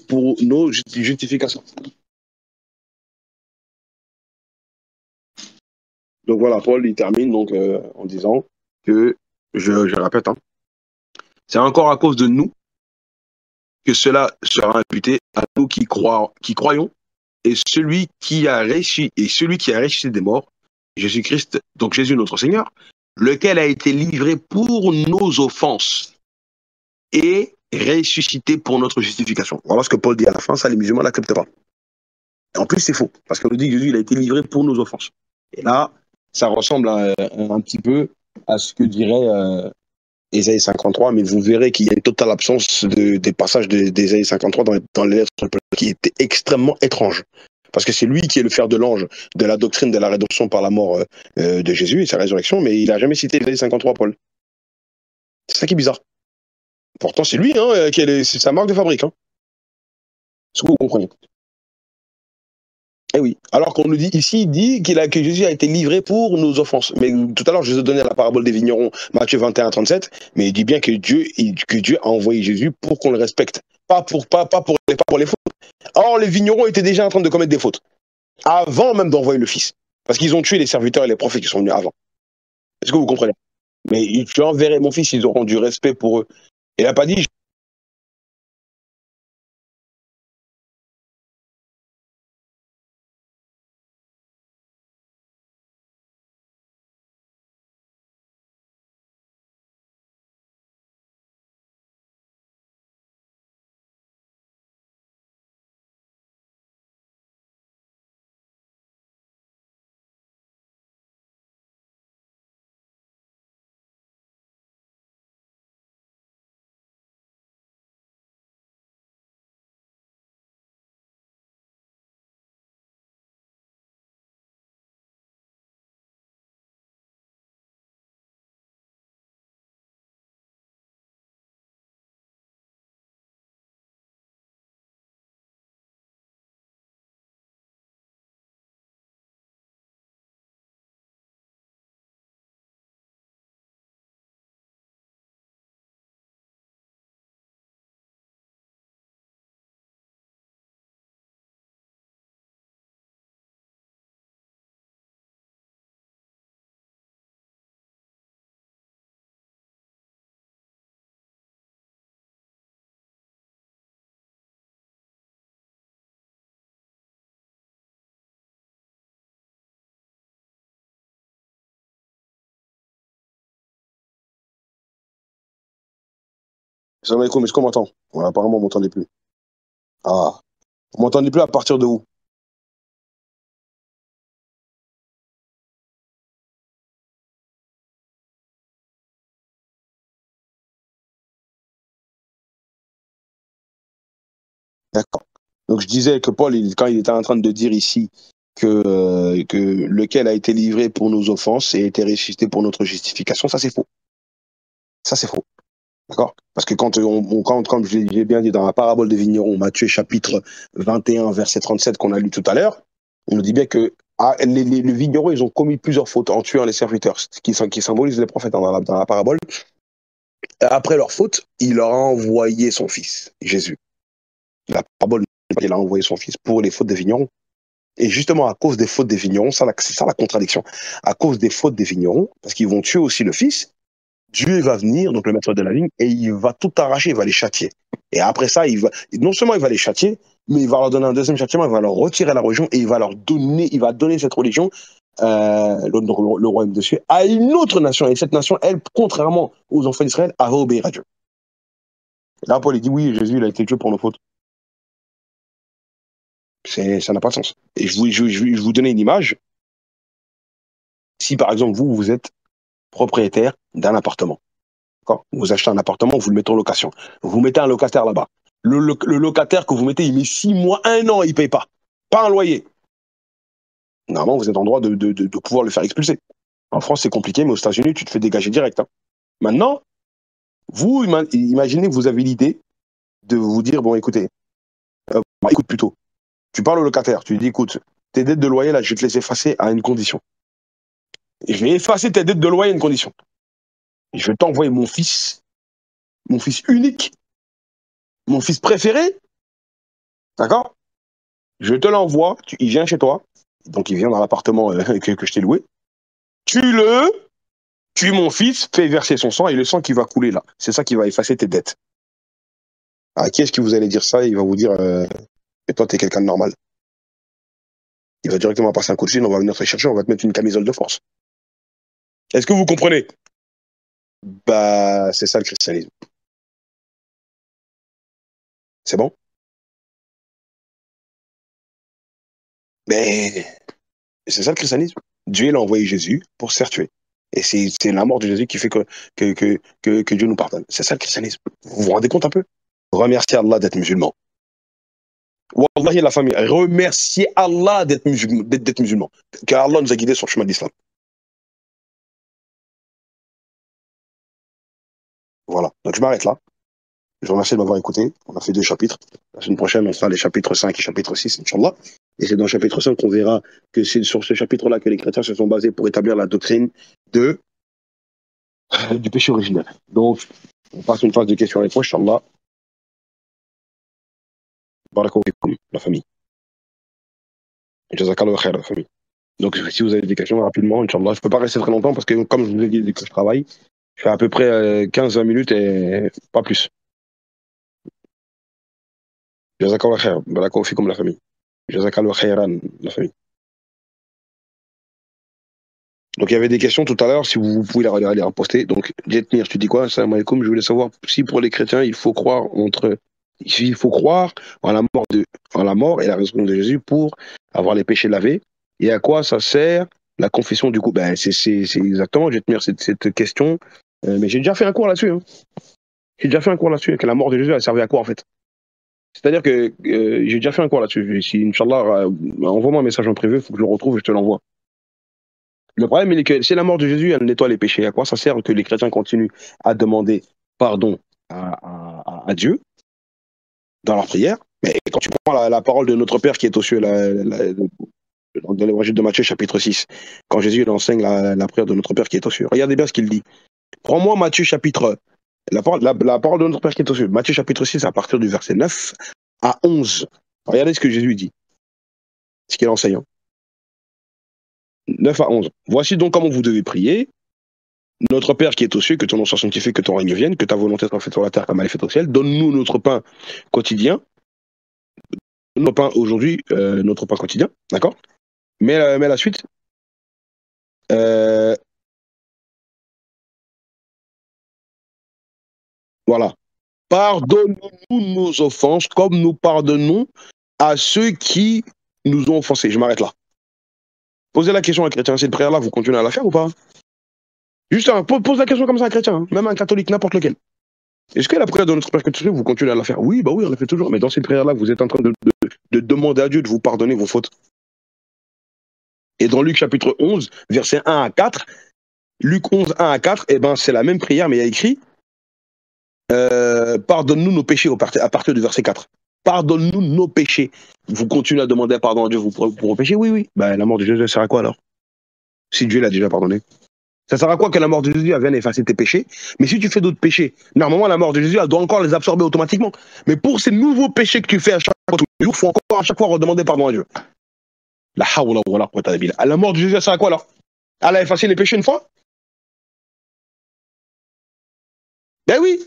pour nos justifications. Donc voilà, Paul il termine donc en disant que, je répète, hein, c'est encore à cause de nous que cela sera imputé à nous qui croyons, et celui qui a ressuscité des morts, Jésus-Christ, donc Jésus notre Seigneur, lequel a été livré pour nos offenses et ressuscité pour notre justification. Voilà ce que Paul dit à la fin, ça les musulmans n'acceptent pas. Et en plus, c'est faux, parce qu'on nous dit que Jésus il a été livré pour nos offenses. Et là, ça ressemble un petit peu à ce que dirait Ésaïe 53, mais vous verrez qu'il y a une totale absence des passages d'Ésaïe 53 dans les lettres qui étaient extrêmement étranges. Parce que c'est lui qui est le fer de l'ange de la doctrine de la rédemption par la mort de Jésus et sa résurrection, mais il n'a jamais cité Ésaïe 53, Paul. C'est ça qui est bizarre. Pourtant, c'est lui, hein, c'est sa marque de fabrique. Hein. Est-ce que vous comprenez? Eh oui. Alors qu'on nous dit ici, il dit que Jésus a été livré pour nos offenses. Mais tout à l'heure, je vous ai donné la parabole des vignerons, Matthieu 21, 37, mais il dit bien que Dieu a envoyé Jésus pour qu'on le respecte. Pas pour les fautes. Or, les vignerons étaient déjà en train de commettre des fautes. Avant même d'envoyer le Fils. Parce qu'ils ont tué les serviteurs et les prophètes qui sont venus avant. Est-ce que vous comprenez? Mais tu enverrais mon fils, ils auront du respect pour eux. Il n'a pas dit. Salam alaikum, est-ce qu'on m'entend? Voilà, apparemment, on ne m'entendait plus. Ah, vous m'entendez plus à partir de où? D'accord. Donc je disais que Paul, quand il était en train de dire ici que lequel a été livré pour nos offenses et a été ressuscité pour notre justification, ça c'est faux. Ça c'est faux. D'accord? Parce que comme je l'ai bien dit dans la parabole des vignerons, Matthieu chapitre 21, verset 37 qu'on a lu tout à l'heure, on nous dit bien que les vignerons, ils ont commis plusieurs fautes en tuant les serviteurs, qui symbolise les prophètes dans la parabole. Après leur faute, il leur a envoyé son fils, Jésus. La parabole, il a envoyé son fils pour les fautes des vignerons. Et justement, à cause des fautes des vignerons, c'est ça la contradiction. À cause des fautes des vignerons, parce qu'ils vont tuer aussi le fils, Dieu va venir, donc le maître de la vigne, et il va tout arracher, il va les châtier. Et après ça, non seulement il va les châtier, mais il va leur donner un deuxième châtiment, il va leur retirer la religion et il va donner cette religion, le royaume de Dieu, à une autre nation. Et cette nation, elle, contrairement aux enfants d'Israël, elle va obéir à Dieu. Et là, Paul, il dit oui, Jésus, il a été tué pour nos fautes. Ça n'a pas de sens. Et je vous donner une image. Si par exemple, vous êtes propriétaire d'un appartement, vous achetez un appartement, vous le mettez en location, vous mettez un locataire là-bas. Le locataire que vous mettez, il met 6 mois, 1 an, il ne paye pas. Pas un loyer. Normalement, vous êtes en droit de pouvoir le faire expulser. En France, c'est compliqué, mais aux États-Unis, tu te fais dégager direct. Hein. Maintenant, vous, imaginez que vous avez l'idée de vous dire, bon, écoutez, écoute plutôt. Tu parles au locataire, tu lui dis, écoute, tes dettes de loyer, là, je vais te les effacer à une condition. Je vais effacer tes dettes de loyer à une condition. Je vais t'envoyer mon fils unique, mon fils préféré, d'accord? Je te l'envoie, il vient chez toi, donc il vient dans l'appartement que je t'ai loué. Tue-le, tue mon fils, fais verser son sang et le sang qui va couler là, c'est ça qui va effacer tes dettes. À qui est-ce que vous allez dire ça? Il va vous dire, mais toi, t'es quelqu'un de normal. Il va directement passer un coup de fil, on va venir te chercher, on va te mettre une camisole de force. Est-ce que vous comprenez? Bah, c'est ça le christianisme. C'est bon? Mais c'est ça le christianisme. Dieu il a envoyé Jésus pour se faire tuer. Et c'est la mort de Jésus qui fait que Dieu nous pardonne. C'est ça le christianisme. Vous vous rendez compte un peu? Remerciez Allah d'être musulman. Wallahi la famille, remerciez Allah d'être musulman. Car Allah nous a guidés sur le chemin de l'islam. Voilà. Donc je m'arrête là. Je vous remercie de m'avoir écouté. On a fait 2 chapitres. La semaine prochaine, on fera les chapitres 5 et chapitre 6, Inch'Allah. Et c'est dans le chapitre 5 qu'on verra que c'est sur ce chapitre-là que les chrétiens se sont basés pour établir la doctrine du péché originel. Donc, on passe une phase de questions-réponses, Inch'Allah. Barakallahu fikum, la famille. Jazakallahu khair, la famille. Donc, si vous avez des questions, rapidement, Inch'Allah. Je ne peux pas rester très longtemps parce que, comme je vous ai dit, dès que je travaille, je fais à peu près 15-20 minutes et pas plus. Jazakallahu khair, barakallahu fikum, la famille. Jazakallahu khairan, la famille. Donc, il y avait des questions tout à l'heure, si vous pouvez les reposter. Donc, Jetnir, tu dis quoi? Salam alaikum, je voulais savoir si pour les chrétiens, il faut croire en la mort et la résurrection de Jésus pour avoir les péchés lavés. Et à quoi ça sert la confession du coup? Ben, c'est exactement, Jetnir, cette question. Mais j'ai déjà fait un cours là-dessus. Hein. J'ai déjà fait un cours là-dessus, que la mort de Jésus a servi à quoi en fait? C'est-à-dire que j'ai déjà fait un cours là-dessus. Si, Inch'Allah, envoie-moi un message en privé, il faut que je le retrouve et je te l'envoie. Le problème, il est que c'est la mort de Jésus, elle nettoie les péchés. À quoi ça sert que les chrétiens continuent à demander pardon à Dieu dans leur prière? Mais quand tu prends la parole de notre Père qui est aux cieux, dans l'évangile de Matthieu, chapitre 6, quand Jésus il enseigne la prière de notre Père qui est aux cieux, regardez bien ce qu'il dit. Prends-moi Matthieu chapitre, la parole de notre Père qui est aux cieux, Matthieu chapitre 6, à partir du verset 9 à 11. Regardez ce que Jésus dit, ce qu'il enseigne. 9 à 11. Voici donc comment vous devez prier. Notre Père qui est aux cieux, que ton nom soit sanctifié, que ton règne vienne, que ta volonté soit faite sur la terre comme elle est faite au ciel. Donne-nous notre pain quotidien. Notre pain aujourd'hui, notre pain quotidien, d'accord? Mais la suite. Voilà. Pardonne-nous nos offenses comme nous pardonnons à ceux qui nous ont offensés. Je m'arrête là. Posez la question à un chrétien, cette prière-là, vous continuez à la faire ou pas? Juste, pose la question comme ça à un chrétien, hein, même un catholique, n'importe lequel. Est-ce que la prière de notre Père que tu fais, vous continuez à la faire? Oui, bah oui, on la fait toujours. Mais dans cette prière-là, vous êtes en train de demander à Dieu de vous pardonner vos fautes. Et dans Luc chapitre 11, versets 1 à 4, Luc 11, 1 à 4, eh ben, c'est la même prière, mais il y a écrit pardonne-nous nos péchés à partir du verset 4. Pardonne-nous nos péchés. Vous continuez à demander pardon à Dieu pour vos péchés? Oui, oui. Ben, la mort de Jésus, ça sert à quoi alors? Si Dieu l'a déjà pardonné. Ça sert à quoi que la mort de Jésus vienne effacer tes péchés? Mais si tu fais d'autres péchés, normalement, la mort de Jésus, elle doit encore les absorber automatiquement. Mais pour ces nouveaux péchés que tu fais à chaque fois, il faut encore à chaque fois redemander pardon à Dieu. La hawla wa la quwwata illa billah. La mort de Jésus, ça sert à quoi alors? Elle a effacé les péchés une fois? Ben oui,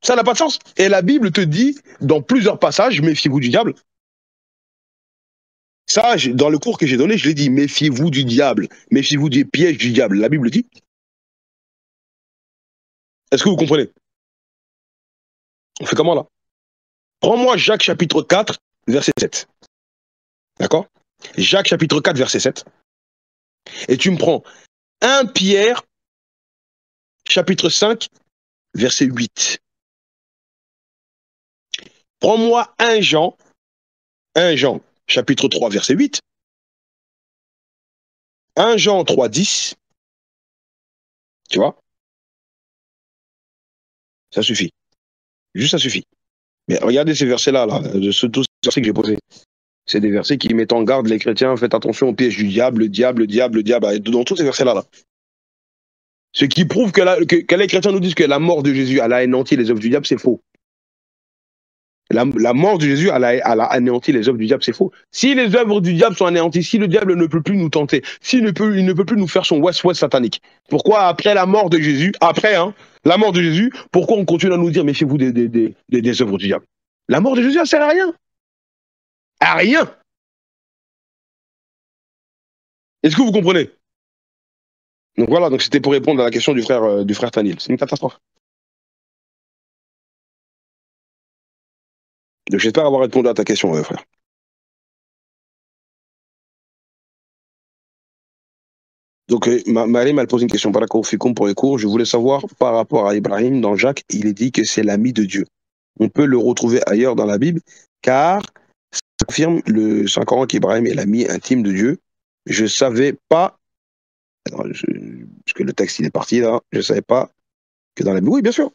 ça n'a pas de sens. Et la Bible te dit, dans plusieurs passages, méfiez-vous du diable. Ça, dans le cours que j'ai donné, je l'ai dit, méfiez-vous du diable. Méfiez-vous des pièges du diable. La Bible dit. Est-ce que vous comprenez? On fait comment là? Prends-moi Jacques chapitre 4, verset 7. D'accord? Jacques chapitre 4, verset 7. Et tu me prends 1 Pierre chapitre 5, verset 8. Prends-moi 1 Jean chapitre 3, verset 8. 1 Jean 3, 10. Tu vois? Ça suffit. Juste ça suffit. Mais regardez ces versets-là, tous ces versets que j'ai posés. C'est des versets qui mettent en garde les chrétiens, faites attention au piège du diable, le diable. Dans tous ces versets-là. Ce qui prouve que les chrétiens nous disent que la mort de Jésus, elle a anéanti les œuvres du diable, c'est faux. La mort de Jésus, elle a anéanti les œuvres du diable, c'est faux. Si les œuvres du diable sont anéanties, si le diable ne peut plus nous tenter, il ne peut plus nous faire son west-west satanique, pourquoi après la mort de Jésus, la mort de Jésus, pourquoi on continue à nous dire méfiez-vous des œuvres du diable? La mort de Jésus, elle sert à rien. À rien. Est-ce que vous comprenez? Donc voilà, donc c'était pour répondre à la question du frère Tanil. C'est une catastrophe. Donc j'espère avoir répondu à ta question, frère. Donc Marim elle pose une question, Barakallahu fikoum pour les cours. Je voulais savoir par rapport à Ibrahim dans Jacques, il est dit que c'est l'ami de Dieu. On peut le retrouver ailleurs dans la Bible, car ça confirme le Saint-Coran qu'Ibrahim est l'ami intime de Dieu. Je savais pas, alors, parce que le texte il est parti là, je savais pas que dans la Bible. Oui, bien sûr.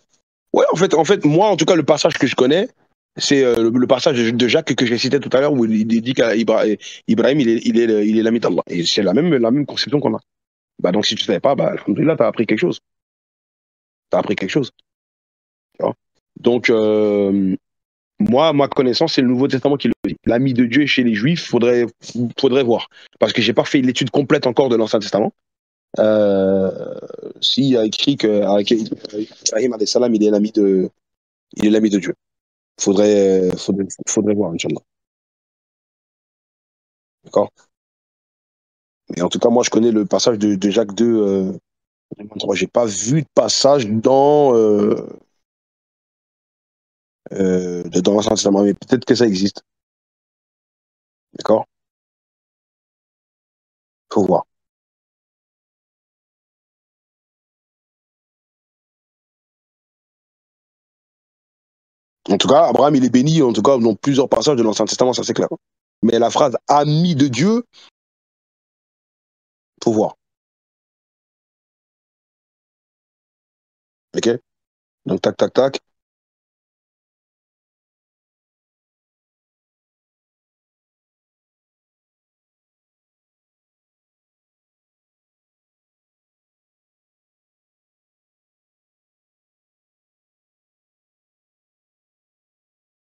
Ouais, en fait, moi, en tout cas, le passage que je connais, c'est le passage de Jacques que j'ai cité tout à l'heure où il dit qu'Ibrahim, il est l'ami d'Allah. Et c'est la même conception qu'on a. Bah, donc, si tu ne savais pas, bah, alhamdoulilah, tu as appris quelque chose. Tu as appris quelque chose. Tu vois. Donc, moi, ma connaissance, c'est le Nouveau Testament qui le dit. L'ami de Dieu chez les Juifs, faudrait voir. Parce que j'ai pas fait l'étude complète encore de l'Ancien Testament. Euh, S'il y a écrit qu'avec Ibrahim, alayhi salam, il est l'ami de Dieu. Faudrait voir, Inch'Allah. D'accord? Mais en tout cas, moi, je connais le passage de Jacques 2, 23. J'ai pas vu de passage dans l'Ancien Testament, mais peut-être que ça existe. D'accord? Faut voir. En tout cas, Abraham, il est béni, en tout cas, dans plusieurs passages de l'Ancien Testament, ça c'est clair. Mais la phrase ami de Dieu, faut voir. OK? Donc, tac, tac, tac.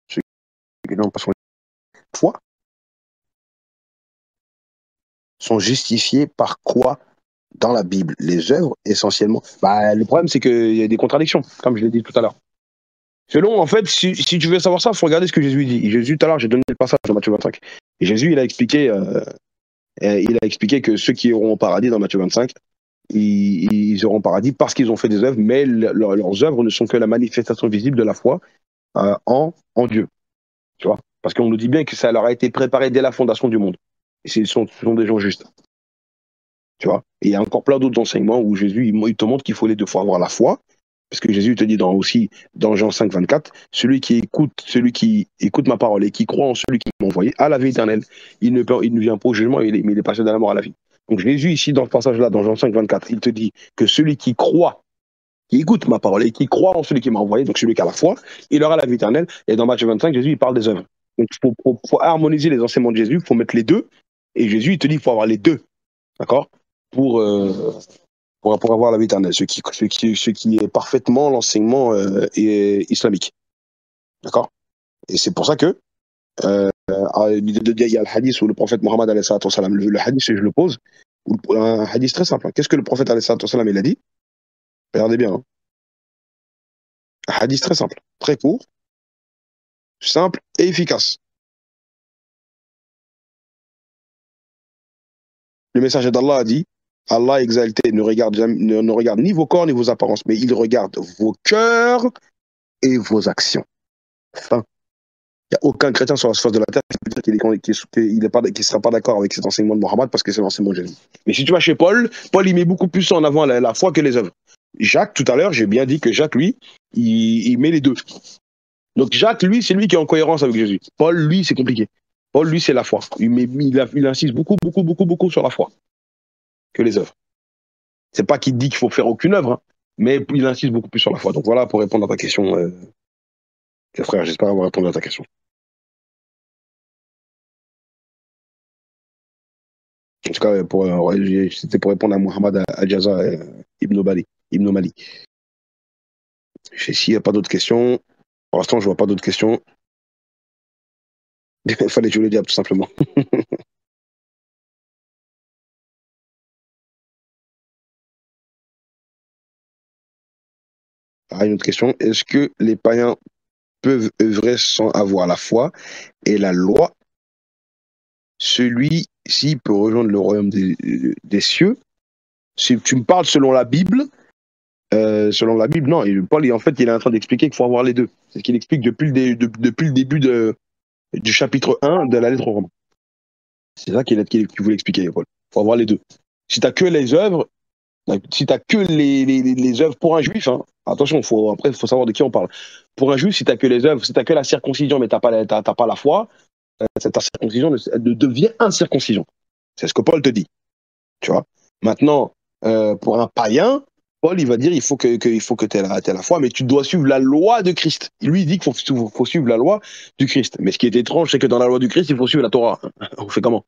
Ceux qui n'ont pas son foi sont justifiés par quoi dans la Bible? Les œuvres, essentiellement. Bah, le problème, c'est qu'il y a des contradictions, comme je l'ai dit tout à l'heure. Selon, en fait, si tu veux savoir ça, il faut regarder ce que Jésus dit. Jésus, tout à l'heure, j'ai donné le passage de Matthieu 25. Et Jésus, il a expliqué que ceux qui iront au paradis dans Matthieu 25, ils iront au paradis parce qu'ils ont fait des œuvres, mais leurs œuvres ne sont que la manifestation visible de la foi en Dieu. Tu vois? Parce qu'on nous dit bien que ça leur a été préparé dès la fondation du monde. Et ce sont des gens justes. Tu vois? Et il y a encore plein d'autres enseignements où Jésus, il te montre qu'il faut les deux. Il faut avoir la foi, parce que Jésus te dit aussi dans Jean 5, 24, celui qui écoute ma parole et qui croit en celui qui m'a envoyé a la vie éternelle. Il ne vient pas au jugement, mais il est passé de la mort à la vie. Donc Jésus, ici, dans ce passage-là, dans Jean 5, 24, il te dit que celui qui croit, qui écoute ma parole et qui croit en celui qui m'a envoyé, donc celui qui a la foi, il aura la vie éternelle. Et dans Matthieu 25, Jésus, il parle des œuvres. Donc il faut harmoniser les enseignements de Jésus, il faut mettre les deux. Et Jésus, il te dit qu'il faut avoir les deux. D'accord? Pour, pour avoir la vie éternelle, ce qui est parfaitement l'enseignement islamique. D'accord? Et c'est pour ça que il y a le hadith où le prophète Mohammed, le hadith, je le pose, un hadith très simple. Qu'est-ce que le prophète il a dit? Regardez bien. Hein. Un hadith très simple, très court, simple et efficace. Le messager d'Allah a dit, Allah exalté ne regarde ni vos corps ni vos apparences, mais il regarde vos cœurs et vos actions. Fin. Il n'y a aucun chrétien sur la surface de la terre qui peut dire qu'il ne sera pas d'accord avec cet enseignement de Mohammed parce que c'est l'enseignement de Jésus. Mais si tu vas chez Paul, Paul il met beaucoup plus en avant la foi que les œuvres. Jacques, tout à l'heure, j'ai bien dit que Jacques, lui, il met les deux. Donc Jacques, lui, c'est lui qui est en cohérence avec Jésus. Paul, lui, c'est compliqué. Paul, lui, c'est la foi. Il insiste beaucoup, beaucoup, beaucoup, beaucoup sur la foi que les œuvres. C'est pas qu'il dit qu'il faut faire aucune œuvre, hein, mais il insiste beaucoup plus sur la foi. Donc voilà pour répondre à ta question, frère. J'espère avoir répondu à ta question. En tout cas, c'était pour répondre à Mohamed Adjaza Ibn Mali. Ibn Mali. S'il n'y a pas d'autres questions, pour l'instant, je vois pas d'autres questions. Il fallait jouer le diable, tout simplement. Ah, une autre question. Est-ce que les païens peuvent œuvrer sans avoir la foi et la loi. Celui-ci peut rejoindre le royaume des cieux. Si tu me parles selon la Bible, non. Et Paul, en fait, il est en train d'expliquer qu'il faut avoir les deux. C'est ce qu'il explique depuis le début du chapitre 1 de la lettre aux Romains. C'est ça qu'il voulait expliquer, Paul. Il faut avoir les deux. Si tu n'as que les œuvres, si tu n'as que les œuvres pour un juif, hein, attention, après, il faut savoir de qui on parle. Pour un juif, si tu n'as que les œuvres, si tu n'as que la circoncision, mais tu n'as pas la foi, ta circoncision devient incirconcision. C'est ce que Paul te dit. Tu vois. Maintenant, pour un païen, Paul, il va dire il faut que tu aies la foi, mais tu dois suivre la loi de Christ. Lui, il dit qu'il faut suivre la loi du Christ. Mais ce qui est étrange, c'est que dans la loi du Christ, il faut suivre la Torah. On fait comment?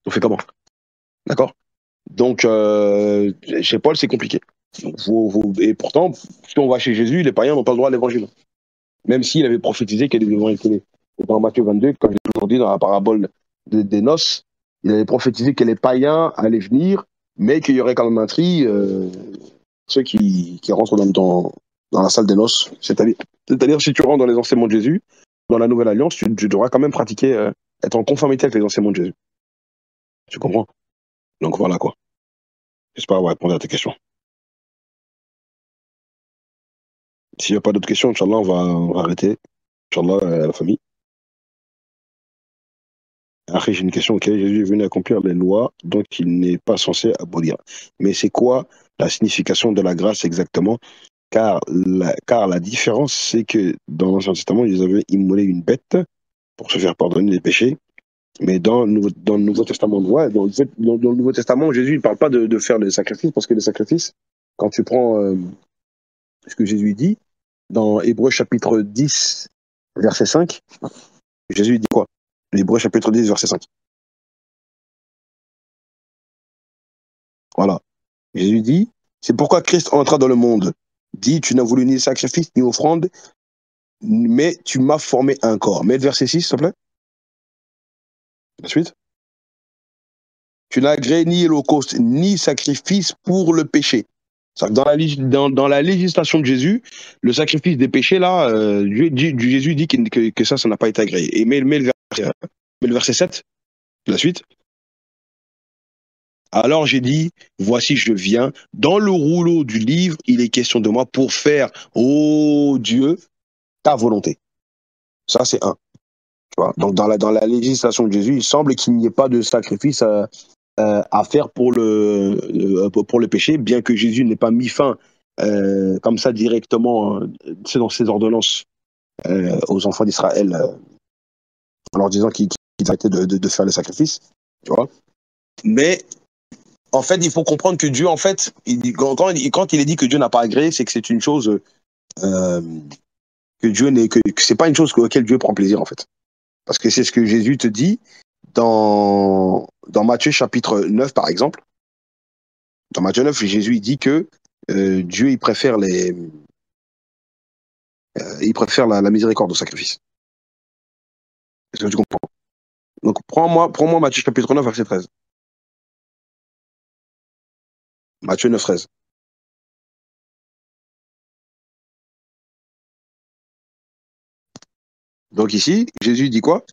On fait comment? D'accord? Donc, chez Paul, c'est compliqué. Donc, et pourtant, si on va chez Jésus, les païens n'ont pas le droit à l'évangile. Même s'il avait prophétisé qu'il y a des évangiles. Dans Matthieu 22, comme j'ai toujours dit dans la parabole des noces, il avait prophétisé que les païens allaient venir, mais qu'il y aurait quand même un tri, ceux qui rentrent dans la salle des noces. C'est-à-dire, si tu rentres dans les enseignements de Jésus, dans la Nouvelle Alliance, tu devras quand même pratiquer, être en conformité avec les enseignements de Jésus. Tu comprends? Donc voilà quoi. J'espère avoir répondu à tes questions. S'il n'y a pas d'autres questions, Inch'Allah, on va arrêter. Inch'Allah, la famille. Après, j'ai une question. Ok, Jésus est venu accomplir les lois, donc il n'est pas censé abolir. Mais c'est quoi la signification de la grâce exactement? Car la différence, c'est que dans l'Ancien Testament, ils avaient immolé une bête pour se faire pardonner les péchés. Mais dans le Nouveau Testament, ouais, dans le Nouveau Testament, Jésus ne parle pas de faire des sacrifices, parce que les sacrifices, quand tu prends ce que Jésus dit, dans Hébreux chapitre 10, verset 5, Jésus dit quoi? Hébreux chapitre 10, verset 5. Voilà. Jésus dit, c'est pourquoi Christ entra dans le monde. Dit, tu n'as voulu ni sacrifice ni offrande, mais tu m'as formé un corps. Mets le verset 6, s'il te plaît. La suite. Tu n'as agréé ni holocauste, ni sacrifice pour le péché. Dans la législation de Jésus, le sacrifice des péchés, là, Jésus dit que ça n'a pas été agréé. Et mets le verset 7, la suite. Alors j'ai dit, voici je viens, dans le rouleau du livre, il est question de moi pour faire, ô Dieu, ta volonté. Ça, c'est un. Tu vois. Donc, dans la législation de Jésus, il semble qu'il n'y ait pas de sacrifice à faire pour le péché, bien que Jésus n'ait pas mis fin comme ça directement, c'est dans ses ordonnances aux enfants d'Israël, en leur disant qu'ils arrêtaient de faire les sacrifices. Tu vois. Mais en fait, il faut comprendre que Dieu, en fait, quand il est dit que Dieu n'a pas agréé, c'est que c'est une chose euh, que c'est pas une chose auquel Dieu prend plaisir, en fait. Parce que c'est ce que Jésus te dit dans Matthieu chapitre 9, par exemple. Dans Matthieu 9, Jésus il dit que Dieu il préfère la miséricorde au sacrifice. Est-ce que tu comprends? Donc prends-moi Matthieu chapitre 9, verset 13. Matthieu 9, 13. Donc ici, Jésus dit quoi?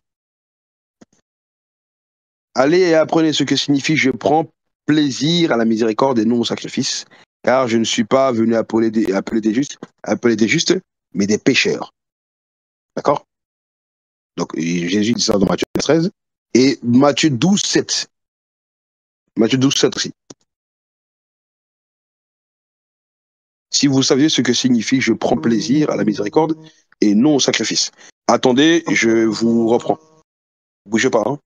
Allez et apprenez ce que signifie je prends plaisir à la miséricorde et non au sacrifice, car je ne suis pas venu appeler des justes, mais des pécheurs. D'accord? Donc Jésus dit ça dans Matthieu 13 et Matthieu 12, 7. Matthieu 12, 7 aussi. Si vous saviez ce que signifie je prends plaisir à la miséricorde et non au sacrifice. Attendez, je vous reprends. Bougez pas, hein.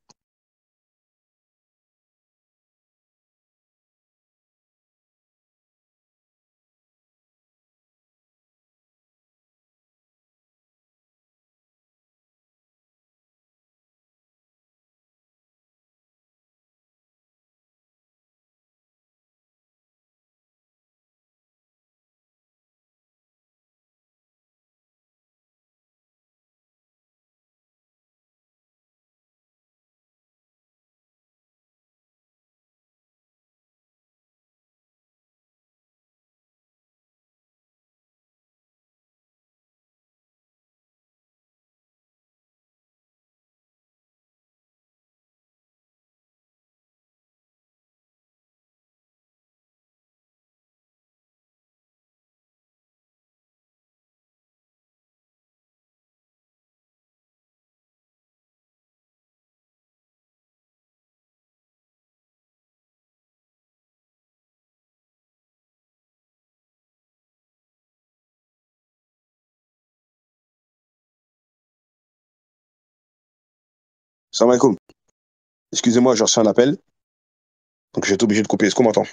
Salam alaikum. Excusez-moi, j'ai reçu un appel, donc j'ai été obligé de couper. Est-ce qu'on m'entend?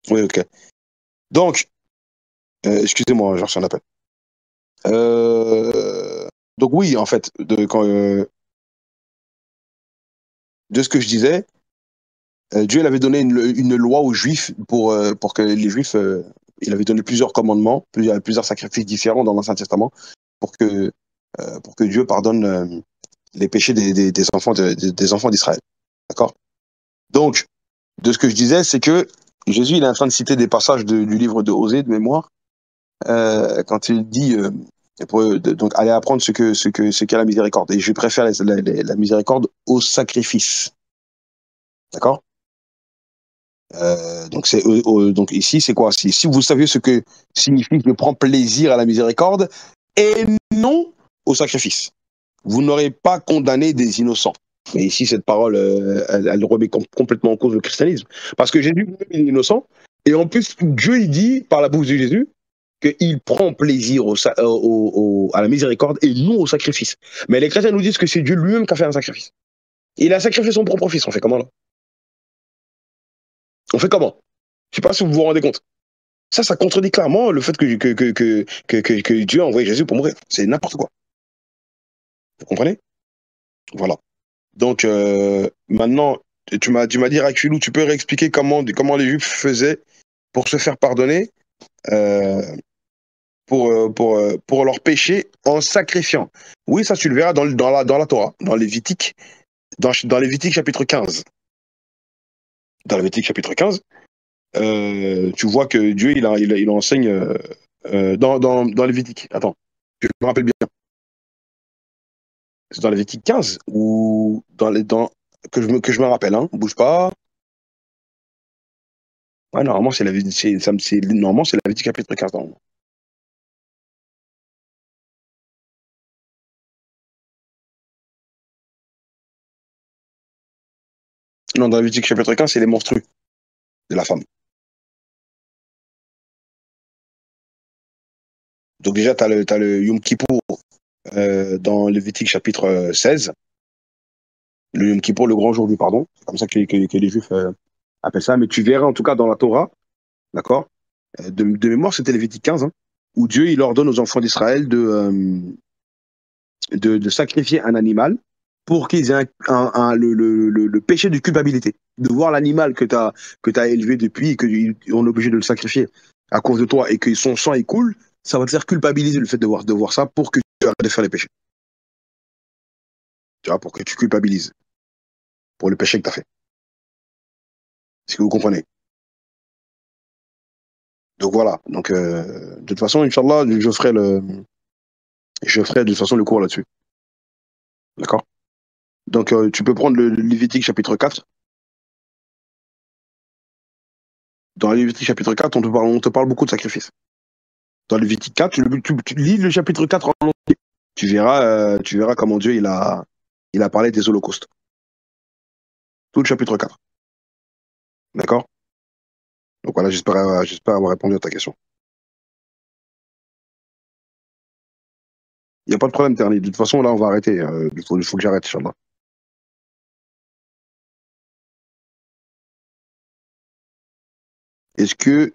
Oui, ok. Donc, excusez-moi, j'ai reçu un appel. Donc oui, en fait, de ce que je disais, Dieu il avait donné une loi aux Juifs pour que les Juifs, il avait donné plusieurs commandements, plusieurs sacrifices différents dans l'Ancien Testament pour que Dieu pardonne les péchés des enfants des enfants d'Israël. D'accord? Donc, de ce que je disais, c'est que Jésus il est en train de citer des passages du livre de Osée de mémoire quand il dit donc allez apprendre ce qu'est la miséricorde. Et je préfère la miséricorde au sacrifice. D'accord? Donc donc ici c'est quoi? Si vous saviez ce que signifie je prends plaisir à la miséricorde et non au sacrifice, vous n'aurez pas condamné des innocents. Mais ici cette parole elle remet complètement en cause le christianisme parce que Jésus lui-même, il est innocent et en plus Dieu il dit par la bouche de Jésus qu'il prend plaisir à la miséricorde et non au sacrifice. Mais les chrétiens nous disent que c'est Dieu lui-même qui a fait un sacrifice. Il a sacrifié son propre fils. On fait comment là? On fait comment? Je ne sais pas si vous vous rendez compte. Ça contredit clairement le fait que Dieu a envoyé Jésus pour mourir. C'est n'importe quoi. Vous comprenez? Voilà. Donc maintenant, tu m'as dit, Rakilou, tu peux réexpliquer comment les Juifs faisaient pour se faire pardonner euh, pour leurs péchés en sacrifiant. Oui, ça tu le verras dans la Torah, dans Lévitique, dans Lévitique chapitre 15. Dans Lévitique chapitre 15, tu vois que Dieu il enseigne dans Lévitique. Attends, je me rappelle bien. C'est dans Lévitique 15 ou que je me rappelle, hein, bouge pas. Ouais, normalement c'est normalement c'est Lévitique chapitre 15. Normalement. Non, dans Lévitique chapitre 15, c'est les monstrues de la femme. Donc déjà, t'as le Yom Kippour dans Lévitique chapitre 16. Le Yom Kippour, le grand jour du pardon. C'est comme ça que les Juifs appellent ça. Mais tu verras en tout cas dans la Torah, d'accord? De mémoire, c'était Lévitique 15, hein, où Dieu il ordonne aux enfants d'Israël de sacrifier un animal pour qu'ils aient le péché de culpabilité. De voir l'animal que t'as élevé depuis et qu'on est obligé de le sacrifier à cause de toi et que son sang il coule, ça va te faire culpabiliser le fait de voir ça pour que tu arrêtes de faire les péchés. Tu vois, pour que tu culpabilises pour le péché que tu as fait. Est-ce que vous comprenez? Donc voilà. Donc de toute façon, Inch'Allah, je ferai de toute façon le cours là-dessus. D'accord? Donc tu peux prendre le Lévitique chapitre 4. Dans le Lévitique chapitre 4, on te parle beaucoup de sacrifices. Dans le Lévitique 4, tu lis le chapitre 4 en entier. Tu verras comment Dieu il a parlé des holocaustes. Tout le chapitre 4. D'accord? Donc voilà, j'espère avoir répondu à ta question. Il n'y a pas de problème, Terni. De toute façon, là, on va arrêter. Il faut que j'arrête, Inch'Allah. Est-ce que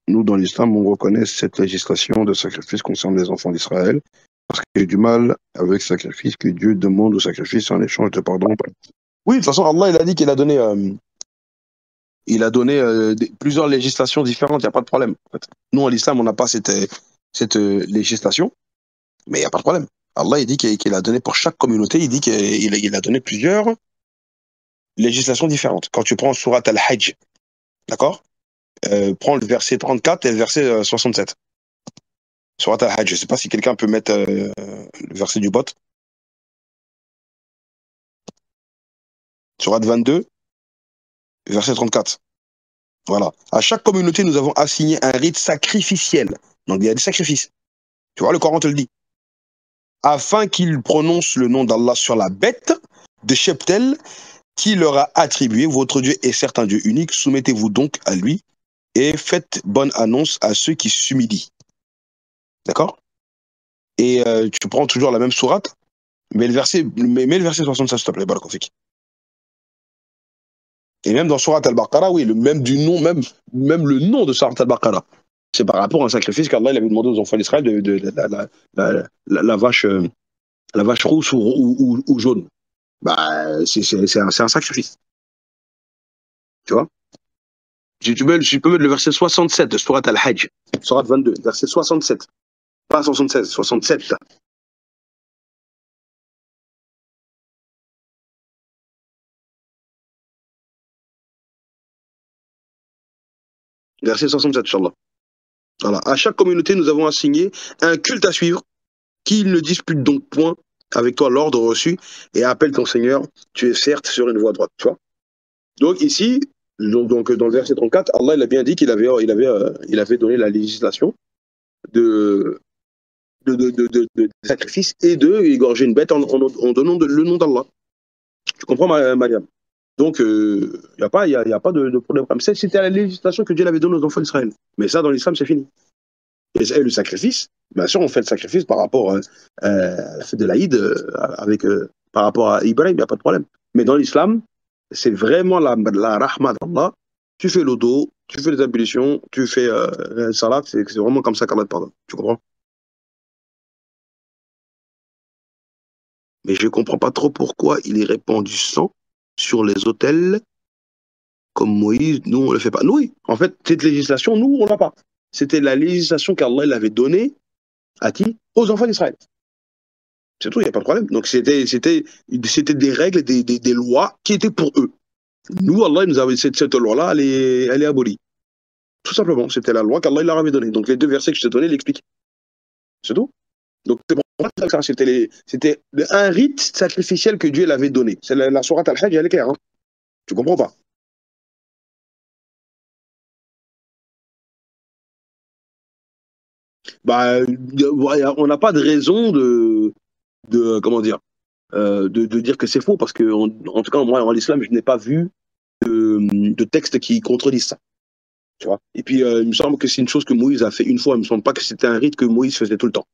nous, dans l'islam, on reconnaît cette législation de sacrifice concernant les enfants d'Israël? Parce qu'il y a du mal avec le sacrifice que Dieu demande au sacrifice en échange de pardon. Oui, de toute façon, Allah, il a dit qu'il a donné, plusieurs législations différentes. Il n'y a pas de problème. En fait. Nous, en l'islam, on n'a pas cette législation, mais il n'y a pas de problème. Allah, il dit qu'il a donné pour chaque communauté, il dit qu'il a donné plusieurs législations différentes. Quand tu prends Surat al-Hajj, d'accord? Prends le verset 34 et le verset 67. Surat al-Hajj, je ne sais pas si quelqu'un peut mettre le verset du bot. Surat 22, verset 34. Voilà. À chaque communauté, nous avons assigné un rite sacrificiel. Donc, il y a des sacrifices. Tu vois, le Coran te le dit. Afin qu'ils prononcent le nom d'Allah sur la bête de cheptel qui leur a attribué. Votre Dieu est certes un Dieu unique. Soumettez-vous donc à lui et faites bonne annonce à ceux qui s'humilient. D'accord? Et tu prends toujours la même sourate, mais le verset 67, s'il te plaît, Barakofik. Et même dans sourate Al-Baqarah, oui, même du nom, même le nom de sourate Al-Baqarah. C'est par rapport à un sacrifice qu'Allah il avait demandé aux enfants d'Israël de la vache rousse ou jaune. Bah, c'est un sacrifice. Tu vois? Tu peux mettre le verset 67 de Surat Al-Hajj, Surat 22, verset 67. Pas 76, 67. Là. Verset 67, Inch'Allah. Voilà. À chaque communauté, nous avons assigné un culte à suivre, qui ne dispute donc point avec toi l'ordre reçu et appelle ton Seigneur. Tu es certes sur une voie droite. Tu vois? Donc ici, dans le verset 34, Allah il a bien dit qu'il avait donné la législation de, de sacrifice et de égorger une bête en donnant le nom d'Allah. Tu comprends, Mariam? Donc, y a pas de problème. C'était la législation que Dieu avait donnée aux enfants d'Israël. Mais ça, dans l'islam, c'est fini. Et le sacrifice, bien sûr, on fait le sacrifice par rapport à la fête de l'Aïd, par rapport à Ibrahim, il n'y a pas de problème. Mais dans l'islam, c'est vraiment la rahma d'Allah. Tu fais l'odo, tu fais les ablutions, tu fais salat, c'est vraiment comme ça qu'Allah te pardonne. Tu comprends? Mais je ne comprends pas trop pourquoi il est répand du sang sur les autels comme Moïse. Nous, on ne le fait pas. Nous, oui, en fait, cette législation, nous, on ne l'a pas. C'était la législation qu'Allah il avait donnée à qui? Aux enfants d'Israël. C'est tout, il n'y a pas de problème. Donc c'était des règles, des lois qui étaient pour eux. Nous, Allah il nous avait cette loi-là, elle est abolie. Tout simplement, c'était la loi qu'Allah il leur avait donnée. Donc les deux versets que je t'ai donnés l'expliquent. C'est tout. Donc c'est pour ça que c'était un rite sacrificiel que Dieu l'avait donné. C'est la sourate Al-Hajj, elle est claire. Hein. Tu comprends pas? Bah, on n'a pas de raison comment dire, de dire que c'est faux parce que en tout cas moi en islam je n'ai pas vu de texte qui contredisent ça. Tu vois. Et puis, il me semble que c'est une chose que Moïse a fait une fois. Il me semble pas que c'était un rite que Moïse faisait tout le temps.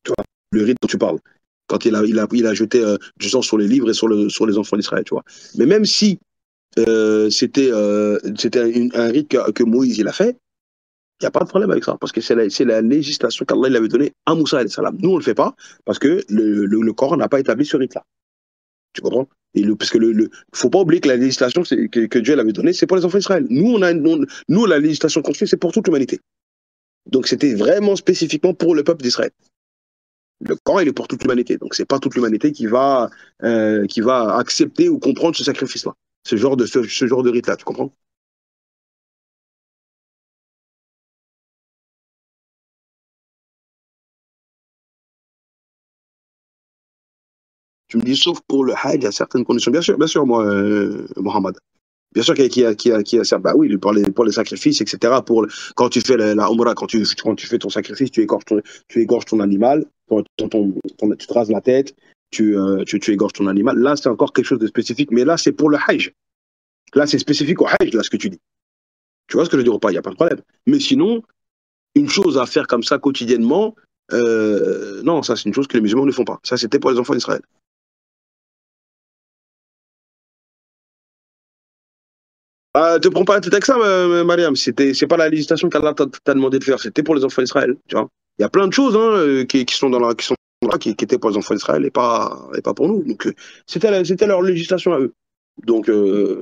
Tu vois. Le rite dont tu parles. Quand il a jeté du sang sur les livres et sur les enfants d'Israël. Tu vois. Mais même si c'était un rite que Moïse il a fait, il n'y a pas de problème avec ça. Parce que c'est la législation qu'Allah il avait donnée à Moussa alayhi salam. Nous, on ne le fait pas parce que le Coran n'a pas établi ce rite-là. Tu comprends? Parce que faut pas oublier que la législation que Dieu l'avait donnée, c'est pour les enfants d'Israël. Nous, la législation qu'on suit, c'est pour toute l'humanité. Donc c'était vraiment spécifiquement pour le peuple d'Israël. Le Coran, il est pour toute l'humanité. Donc c'est pas toute l'humanité qui va accepter ou comprendre ce sacrifice-là, ce genre de rite-là. Tu comprends? Tu me dis, sauf pour le Hajj, à certaines conditions. Bien sûr, moi, Mohamed. Bien sûr qu'il y a ça. Bah oui, pour les sacrifices, etc. Quand tu fais la Umrah, quand tu fais ton sacrifice, tu égorges ton animal, tu te rases la tête, tu égorges ton animal. Là, c'est encore quelque chose de spécifique. Mais là, c'est pour le Hajj. Là, c'est spécifique au Hajj, là, ce que tu dis. Tu vois ce que je veux dire ou pas? Il n'y a pas de problème. Mais sinon, une chose à faire comme ça quotidiennement, non, ça, c'est une chose que les musulmans ne font pas. Ça, c'était pour les enfants d'Israël. Te prends pas la tête avec ça, Mariam. C'est pas la législation qu'Allah t'a demandé de faire. C'était pour les enfants d'Israël. Tu vois. Il y a plein de choses hein, qui sont là, qui étaient pour les enfants d'Israël et pas pour nous. Donc, c'était leur législation à eux. Donc, de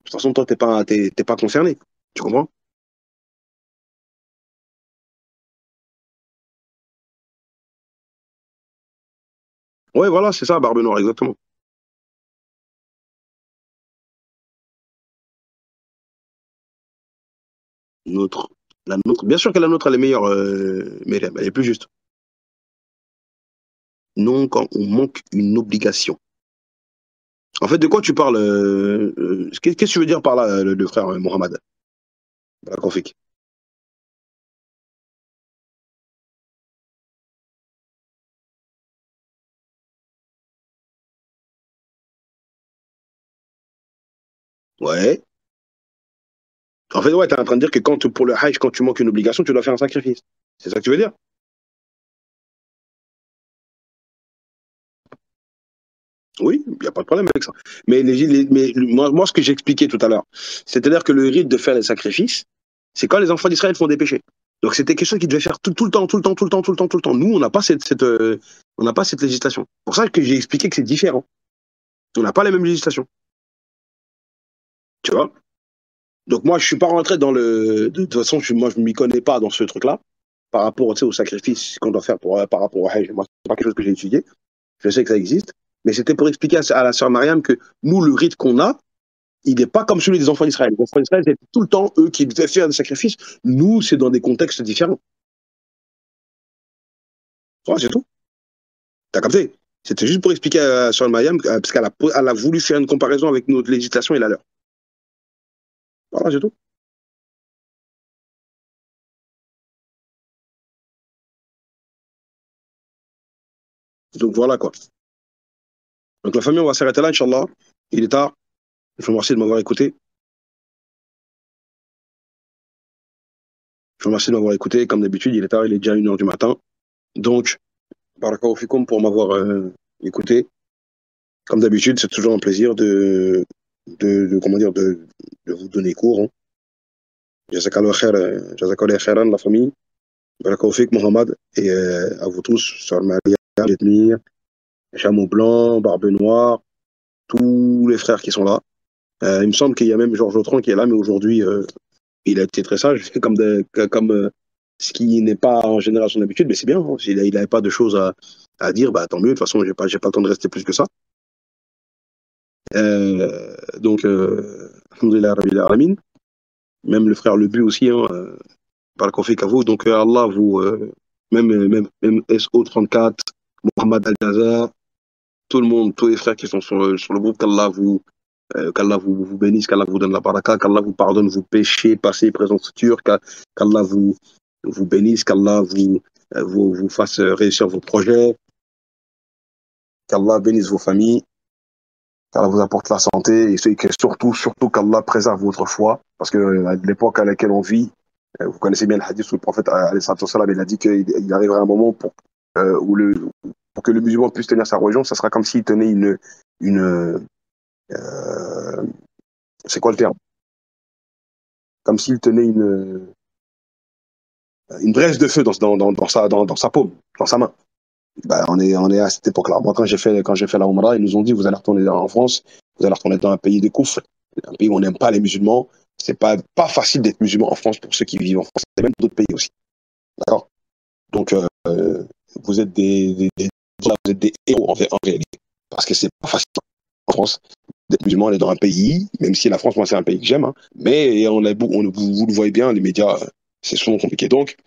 toute façon, toi, t'es pas concerné. Tu comprends? Ouais, voilà, c'est ça, Barbe Noire, exactement. Notre, la nôtre, bien sûr que la nôtre, elle est meilleure, Myriam, elle est plus juste. Non, quand on manque une obligation. En fait, de quoi tu parles qu'est-ce que tu veux dire par là, le frère Mohamed? Config. Ouais. En fait, ouais, t'es en train de dire que pour le Hajj, quand tu manques une obligation, tu dois faire un sacrifice. C'est ça que tu veux dire? Oui, il n'y a pas de problème avec ça. Mais, moi, ce que j'expliquais tout à l'heure, c'est-à-dire que le rite de faire les sacrifices, c'est quand les enfants d'Israël font des péchés. Donc c'était quelque chose qu'ils devaient faire tout le temps, tout le temps, tout le temps, tout le temps, tout le temps. Nous, on n'a pas on n'a pas cette législation. C'est pour ça que j'ai expliqué que c'est différent. On n'a pas la même législation. Tu vois? Donc moi, je suis pas rentré dans le. De toute façon, moi, je m'y connais pas dans ce truc-là, par rapport, tu sais, au sacrifice qu'on doit faire par rapport au Hajj. Moi, c'est pas quelque chose que j'ai étudié. Je sais que ça existe. Mais c'était pour expliquer à la sœur Mariam que nous, le rite qu'on a, il n'est pas comme celui des enfants d'Israël. Les enfants d'Israël, c'est tout le temps eux qui devaient faire des sacrifices. Nous, c'est dans des contextes différents. Voilà, c'est tout. T'as capté? C'était juste pour expliquer à Sœur Mariam, parce qu'elle a voulu faire une comparaison avec notre législation et la leur. Voilà, c'est tout. Donc voilà quoi. Donc la famille, on va s'arrêter là, Inch'Allah. Il est tard. Je vous remercie de m'avoir écouté. Je vous remercie de m'avoir écouté. Comme d'habitude, il est tard, il est déjà 1h du matin. Donc, barakallahu fikoum pour m'avoir écouté. Comme d'habitude, c'est toujours un plaisir comment dire, de vous donner cours. Hein. Jazakallah khair, jazakallah khairan, la famille. Barakallahu fik, Mohamed. Et à vous tous, Sœur Maria, Jetmir, Chameau Blanc, Barbe Noire, tous les frères qui sont là. Il me semble qu'il y a même Georges Autran qui est là, mais aujourd'hui, il a été très sage, comme ce qui n'est pas en général son habitude, mais c'est bien. Hein. S'il n'avait pas de choses à dire, bah, tant mieux. De toute façon, j'ai pas le temps de rester plus que ça. Donc, alhamdoulilah, rabbil alamin. Même le frère Lebu aussi, hein, par le conflit à vous. Donc, Allah vous, même SO34, Mohamed Al-Gaza, tout le monde, tous les frères qui sont sur le groupe, qu'Allah vous bénisse, qu'Allah vous donne la baraka, qu'Allah vous pardonne vos péchés, passés, présents, futurs, qu'Allah vous bénisse, qu'Allah vous fasse réussir vos projets, qu'Allah bénisse vos familles, qu'Allah vous apporte la santé et que surtout qu'Allah préserve votre foi. Parce que à l'époque à laquelle on vit, vous connaissez bien le hadith où le prophète il a dit qu'il arrivera un moment pour que le musulman puisse tenir sa religion, ça sera comme s'il tenait une c'est quoi le terme? Comme s'il tenait une brèche de feu dans sa paume, dans sa main. Bah, on est à cette époque-là. Moi, quand j'ai fait la Umrah, ils nous ont dit, vous allez retourner en France, vous allez retourner dans un pays de koufr, un pays où on n'aime pas les musulmans. C'est pas facile d'être musulman en France pour ceux qui vivent en France, et même d'autres pays aussi. D'accord? Donc, vous êtes vous êtes des héros en réalité. Parce que c'est pas facile en France d'être musulman, on est dans un pays, même si la France, moi, c'est un pays que j'aime, hein, mais vous le voyez bien, les médias, c'est souvent compliqué. Donc,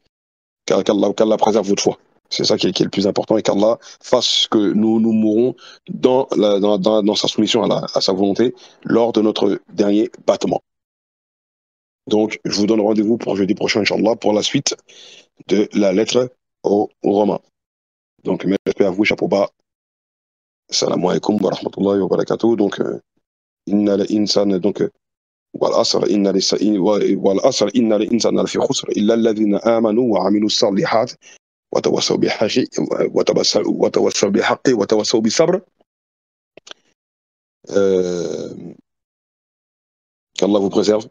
qu'Allah préserve votre foi. C'est ça qui est le plus important et qu'Allah fasse que nous mourrons dans sa soumission à sa volonté lors de notre dernier battement. Donc, je vous donne rendez-vous pour jeudi prochain, Inch'Allah, pour la suite de la lettre aux Romains. Donc, merci à vous, chapeau bas. Assalamu alaikum wa rahmatullahi wa barakatuh. Donc, inna l'insan, donc, والعصر إن الإنسان لفي خسر إلا الذين آمنوا وعملوا الصالحات وتواصوا بالحق وتواصوا بالصبر. Qu'Allah vous préserve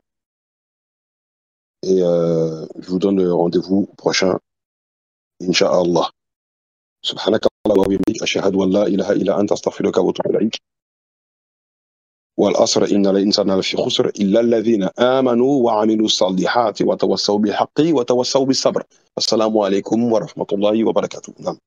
et je vous donne rendez-vous prochain Inch'Allah. سبحانك اللهم وبحمدك أشهد أن لا إله إلا أنت أستغفرك وأتوب إليك. والعصر إن الإنسان لفي خسر إلا الذين آمنوا وعملوا الصالحات وتواصوا بالحق وتواصوا بالصبر. السلام عليكم ورحمة الله وبركاته. نعم.